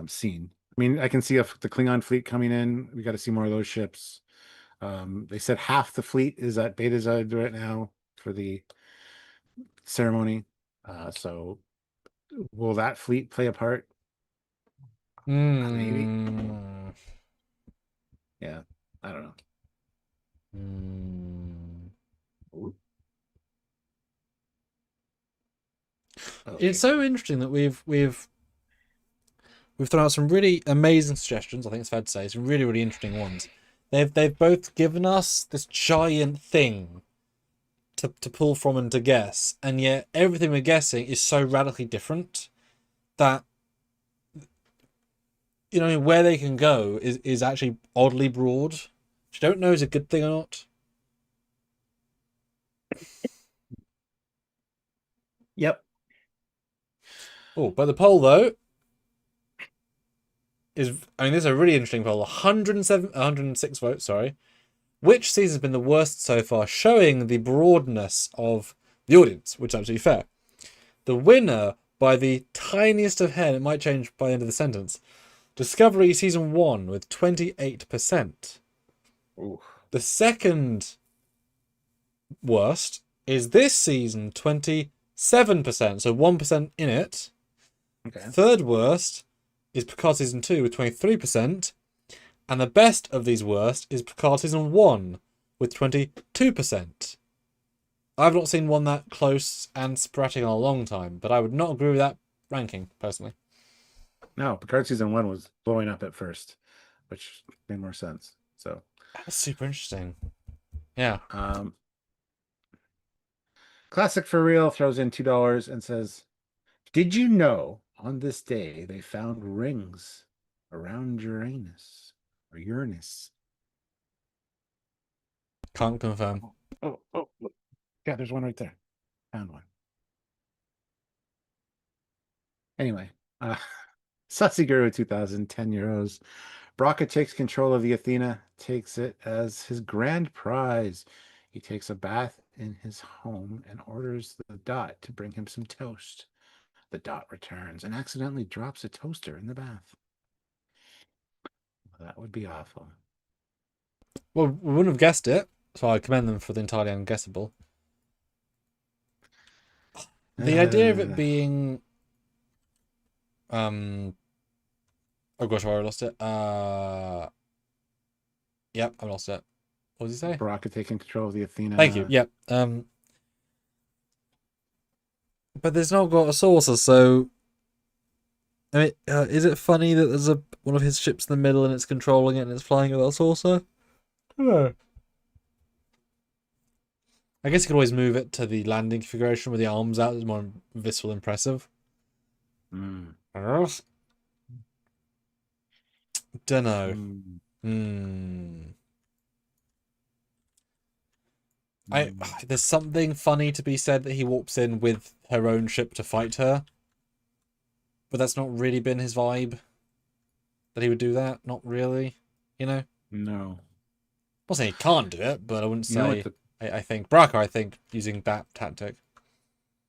Speaker 1: scene. I mean, I can see the Klingon fleet coming in. We got to see more of those ships. They said half the fleet is at Betazed right now for the ceremony. So will that fleet play a part? Maybe.
Speaker 2: Mm.
Speaker 1: Yeah. I don't know.
Speaker 2: Mm.
Speaker 1: Ooh.
Speaker 2: It's
Speaker 1: Okay.
Speaker 2: so interesting that we've thrown out some really amazing suggestions. I think it's fair to say some really interesting ones. They've both given us this giant thing to pull from and to guess, and yet everything we're guessing is so radically different that, you know, where they can go is actually oddly broad, which I don't know is a good thing or not.
Speaker 1: Yep.
Speaker 2: Oh, but the poll though is, I mean, this is a really interesting poll. 106 votes, sorry. Which season's been the worst so far, showing the broadness of the audience, which is absolutely fair. The winner by the tiniest of hair, it might change by the end of the sentence, Discovery Season 1 with 28%.
Speaker 1: Ooh.
Speaker 2: The second worst is this season, 27%, so 1% in it.
Speaker 1: Okay.
Speaker 2: Third worst is Picard Season 2 with 23%. And the best of these worst is Picard Season 1 with 22%. I've not seen one that close and sporadic in a long time, but I would not agree with that ranking, personally.
Speaker 1: No, Picard season 1 was blowing up at first, which made more sense. So,
Speaker 2: That's super interesting. Yeah.
Speaker 1: Classic for Real throws in $2 and says, "Did you know On this day, they found rings around Uranus or Uranus.
Speaker 2: Can't confirm.
Speaker 1: Look. Yeah, there's one right there. Found one. Anyway, uh, Sassiguru 2000, 10 euros. Braca takes control of the Athena, takes it as his grand prize. He takes a bath in his home and orders the Dot to bring him some toast. The Dot returns and accidentally drops a toaster in the bath. That would be awful.
Speaker 2: Well, we wouldn't have guessed it, so I commend them for the entirely unguessable. The idea of it being, oh gosh, I already lost it. Yep, I lost it. What did he say?
Speaker 1: Baraka taking control of the Athena.
Speaker 2: Thank you. Yep. But there's not got a saucer, so I mean, is it funny that there's one of his ships in the middle and it's controlling it and it's flying without a saucer? No. I guess you could always move it to the landing configuration with the arms out. It's more visceral, impressive.
Speaker 1: Mm.
Speaker 2: Dunno. There's something funny to be said that he warps in with her own ship to fight her, but that's not really been his vibe. That he would do that, not really. You know.
Speaker 1: No.
Speaker 2: I'm not saying he can't do it, but I wouldn't say.
Speaker 1: The,
Speaker 2: I think Braca. I think using that tactic.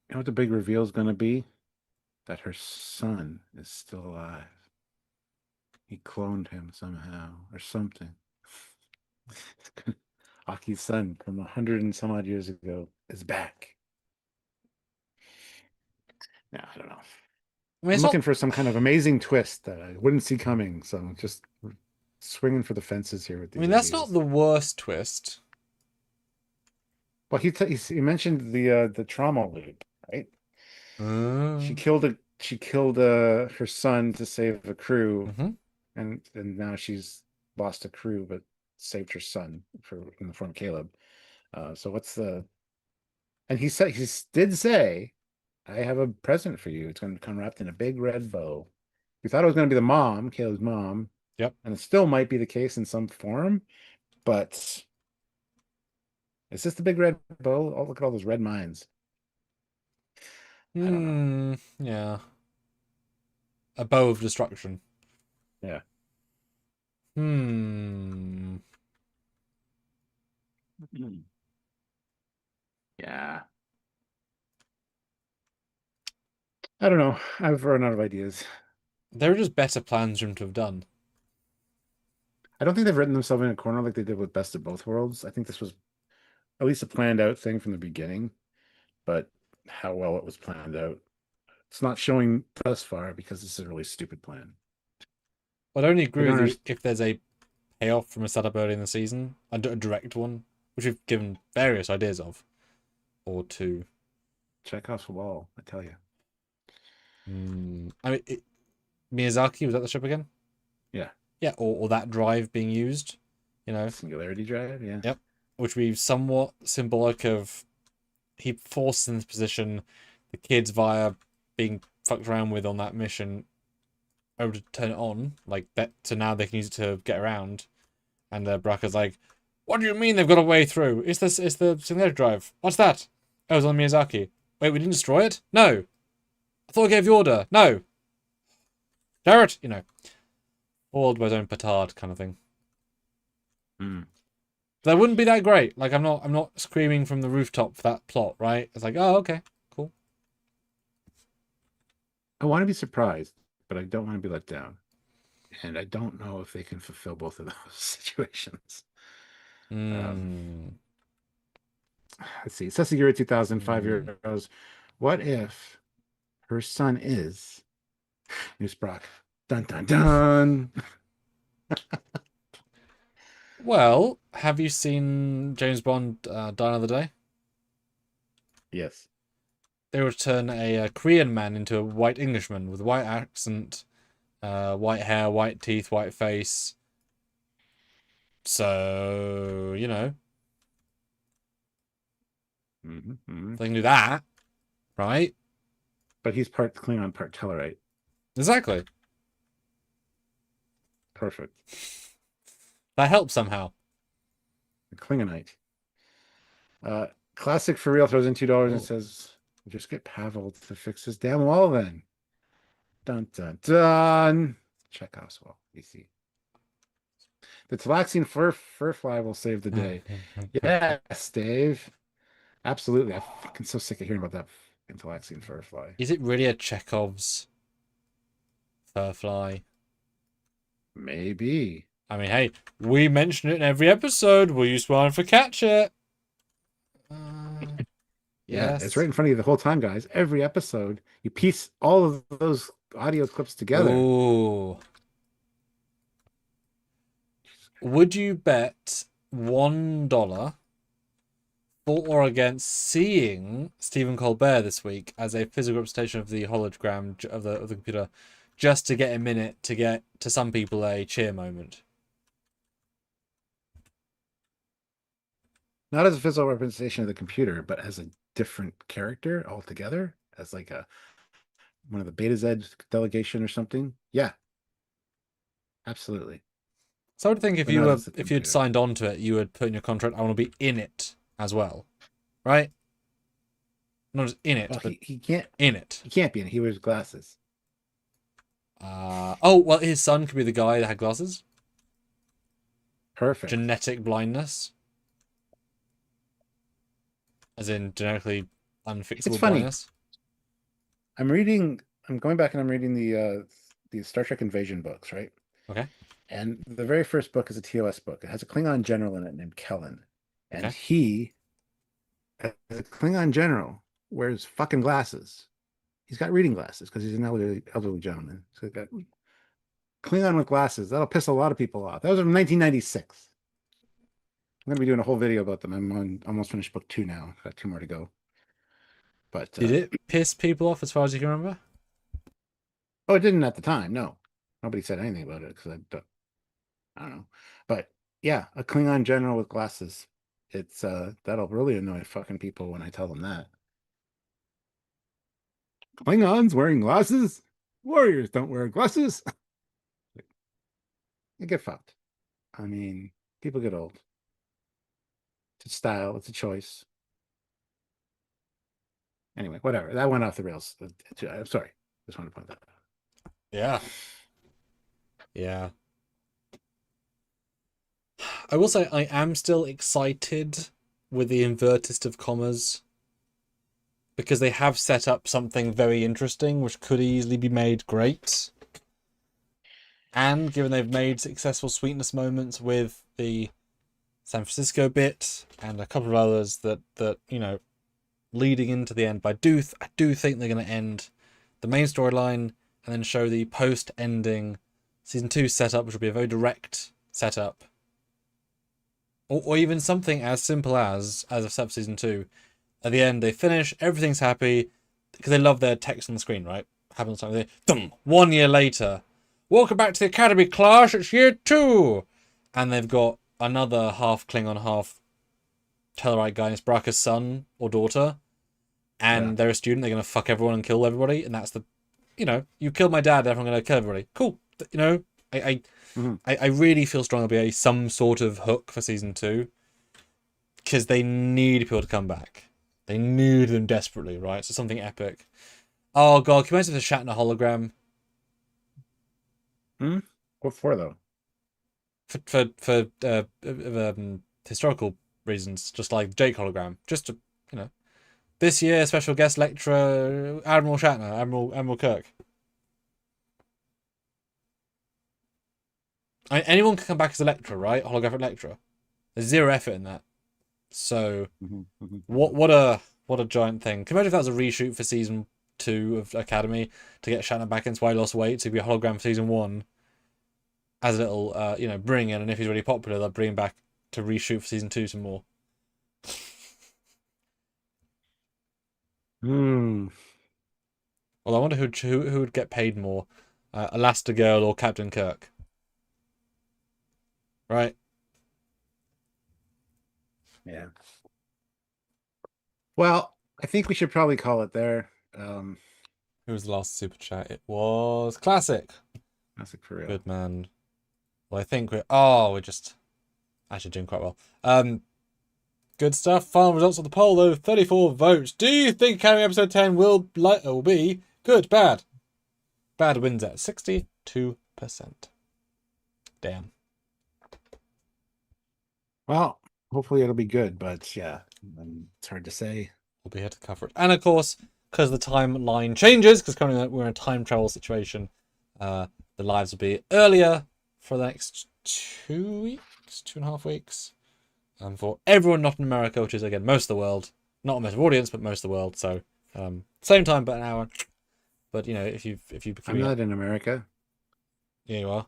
Speaker 1: You know what the big reveal is going to be? That her son is still alive. He cloned him somehow or something. Aki's son from 100 and some odd years ago is back. No, I don't know. I mean, I'm looking for some kind of amazing twist that I wouldn't see coming. So I'm just swinging for the fences here with these.
Speaker 2: I mean, that's not the worst twist.
Speaker 1: Well, he mentioned the trauma loop, right? She killed her son to save a crew, and now she's lost a crew, but saved her son in the form of Caleb. So what's the? And he did say, "I have a present for you. It's going to come wrapped in a big red bow." We thought it was going to be the mom, Caleb's mom.
Speaker 2: Yep.
Speaker 1: And it still might be the case in some form, but is this the big red bow? Oh, look at all those red mines. I don't know.
Speaker 2: Yeah. A bow of destruction.
Speaker 1: Yeah. Yeah. I don't know. I've run out of ideas.
Speaker 2: There are just better plans for him to have done.
Speaker 1: I don't think they've written themselves in a corner like they did with Best of Both Worlds. I think this was at least a planned out thing from the beginning, but how well it was planned out, it's not showing thus far because it's a really stupid plan.
Speaker 2: I'd only agree with you if there's a payoff from a setup early in the season, a direct one, which we've given various ideas of, or two.
Speaker 1: Chekhov's wall, I tell you.
Speaker 2: I mean, Miyazaki, was that the ship again?
Speaker 1: Yeah.
Speaker 2: Yeah, or that drive being used, you know.
Speaker 1: Singularity drive, yeah.
Speaker 2: Yep. Which would be somewhat symbolic of he forced in this position the kids via being fucked around with on that mission over to turn it on, like that, so now they can use it to get around. And Braca's like, "What do you mean they've got a way through? It's the singularity drive. What's that? Oh, it's on Miyazaki. Wait, we didn't destroy it? No. I thought I gave the order. No. Jarrett, you know, foiled by his own petard kind of thing. That wouldn't be that great. Like I'm not screaming from the rooftop for that plot, right? It's like, oh, okay, cool.
Speaker 1: I want to be surprised, but I don't want to be let down. And I don't know if they can fulfill both of those situations. Let's see. Sessigura 2005 euros. What if her son is Newsbrock? Dun dun dun.
Speaker 2: Well, have you seen James Bond Die Another Day?
Speaker 1: Yes.
Speaker 2: They would turn a Korean man into a white Englishman with a white accent, white hair, white teeth, white face. So, you know. They can do that, right?
Speaker 1: But he's part Klingon, part Tellarite.
Speaker 2: Exactly.
Speaker 1: Perfect.
Speaker 2: That helps somehow.
Speaker 1: The Klingonite. Uh, Classic for real throws in $2 and
Speaker 2: Oh.
Speaker 1: says, "Just get Pavel to fix this damn wall, then." Dun dun dun. Chekhov's wall. You see, the Talaxian fur fly will save the day. Yes, Dave. Absolutely. I'm fucking so sick of hearing about that Talaxian fur fly.
Speaker 2: Is it really a Chekhov's fur fly?
Speaker 1: Maybe.
Speaker 2: I mean, hey, we mention it in every episode. Will you spawn for catch it?
Speaker 1: Yeah, it's right
Speaker 2: Yes.
Speaker 1: in front of you the whole time, guys. Every episode, you piece all of those audio clips together.
Speaker 2: Ooh. Would you bet $1 for or against seeing Stephen Colbert this week as a physical representation of the hologram of the computer, just to get a minute to get to some people a cheer moment?
Speaker 1: Not as a physical representation of the computer, but as a different character altogether, as like a one of the Beta Z delegation or something. Yeah, absolutely.
Speaker 2: So I would think
Speaker 1: But not as the
Speaker 2: if you'd
Speaker 1: computer.
Speaker 2: signed on to it, you would put in your contract, I want to be in it as well, right? Not just in it,
Speaker 1: Well,
Speaker 2: but
Speaker 1: he can't
Speaker 2: in it.
Speaker 1: he can't be in it. He wears glasses.
Speaker 2: Oh well, his son could be the guy that had glasses.
Speaker 1: Perfect.
Speaker 2: Genetic blindness, as in genetically
Speaker 1: It's
Speaker 2: unfixable
Speaker 1: funny.
Speaker 2: blindness.
Speaker 1: I'm going back and I'm reading the Star Trek Invasion books, right?
Speaker 2: Okay.
Speaker 1: And the very first book is a TOS book. It has a Klingon general in it named Kellen. And
Speaker 2: Okay.
Speaker 1: he, as a Klingon general, wears fucking glasses. He's got reading glasses because he's an elderly gentleman. So he's got Klingon with glasses. That'll piss a lot of people off. That was from 1996. I'm going to be doing a whole video about them. I'm on almost finished book 2 now. Got 2 more to go. But
Speaker 2: Did it piss people off as far as you can remember?
Speaker 1: oh, it didn't at the time. No, nobody said anything about it because I don't know. But yeah, a Klingon general with glasses. It's that'll really annoy fucking people when I tell them that. Klingons wearing glasses? Warriors don't wear glasses. You get fucked. I mean, people get old. It's a style, it's a choice. Anyway, whatever. That went off the rails. I'm sorry. Just wanted to point that out.
Speaker 2: Yeah. Yeah. I will say I am still excited with the invertist of commas because they have set up something very interesting which could easily be made great. And given they've made successful sweetness moments with the San Francisco bit and a couple of others that you know, leading into the end, but I do think they're going to end the main storyline and then show the post-ending season 2 setup, which will be a very direct setup, or even something as simple as a setup for season 2. At the end, they finish, everything's happy because they love their text on the screen, right? Happens something. 1 year later, welcome back to the academy class. It's year 2, and they've got another half Klingon, half Tellarite guy. And it's Bracca's son or daughter,
Speaker 1: Yeah.
Speaker 2: and they're a student. They're gonna fuck everyone and kill everybody, and that's the, you killed my dad. Therefore, I'm gonna kill everybody. Cool. I
Speaker 1: Mm-hmm.
Speaker 2: I really feel strong there'll be some sort of hook for season 2 because they need people to come back. They need them desperately, right? So something epic. Oh god, can you imagine the Shatner hologram
Speaker 1: Hmm. What for though?
Speaker 2: for historical reasons, just like Jake hologram, just to this year special guest lecturer Admiral Shatner, Admiral Kirk. Anyone can come back as a lecturer, right? Holographic lecturer. There's zero effort in that. So
Speaker 1: Mm-hmm. Mm-hmm.
Speaker 2: what a giant thing. Can you imagine if that was a reshoot for season 2 of Academy to get Shatner back into why he lost weight to be a hologram for season 1 as a little bring in, and if he's really popular, they'll bring him back to reshoot for season 2 some more.
Speaker 1: Hmm.
Speaker 2: Well, I wonder who would get paid more, Elastigirl or Captain Kirk, right?
Speaker 1: Yeah. Well, I think we should probably call it there. Um,
Speaker 2: Who was the last super chat? It was Classic.
Speaker 1: Classic for real.
Speaker 2: Good man. Well, I think we're just actually doing quite well. Good stuff. Final results of the poll though. 34 votes. Do you think Academy episode 10 will be good, bad? Bad wins at 62%. Damn.
Speaker 1: Well, hopefully it'll be good, but yeah, it's hard to say.
Speaker 2: We'll be here to cover it. And of course, because the timeline changes, because currently we're in a time travel situation, the lives will be earlier for the next 2 weeks, 2.5 weeks. For everyone not in America, which is again most of the world, not a massive audience, but most of the world. So same time, but an hour. But you know, if you
Speaker 1: I'm not in America.
Speaker 2: Yeah, you are.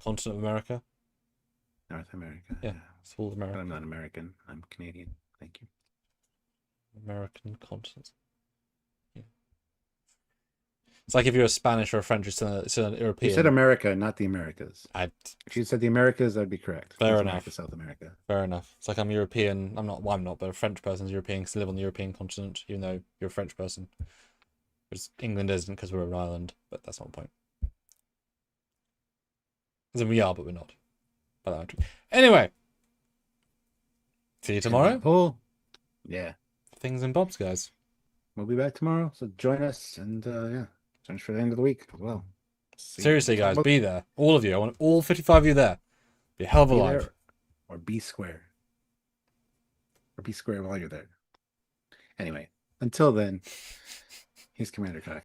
Speaker 2: Continent of America.
Speaker 1: North America.
Speaker 2: Yeah, it's all America.
Speaker 1: But I'm not American. I'm Canadian. Thank you.
Speaker 2: American continent. Yeah. It's like if you're a Spanish or a French, it's an European.
Speaker 1: You said America, not the Americas. If you said the Americas, that'd be correct.
Speaker 2: Fair
Speaker 1: North
Speaker 2: enough.
Speaker 1: America, South America.
Speaker 2: Fair enough. It's like I'm European. I'm not. Well, I'm not, but a French person's European because they live on the European continent, even though you're a French person. Because England isn't because we're an island, but that's not the point. As in we are, but we're not. Anyway. See you tomorrow.
Speaker 1: Oh, yeah.
Speaker 2: Things and bobs, guys.
Speaker 1: We'll be back tomorrow, so join us, and yeah, join us for the end of the week as well.
Speaker 2: Seriously, guys, be there. All of you. I want all 55 of you there. Be a hell of a live.
Speaker 1: Or be square. Or be square while you're there. Anyway, until then, he's Commander Kai.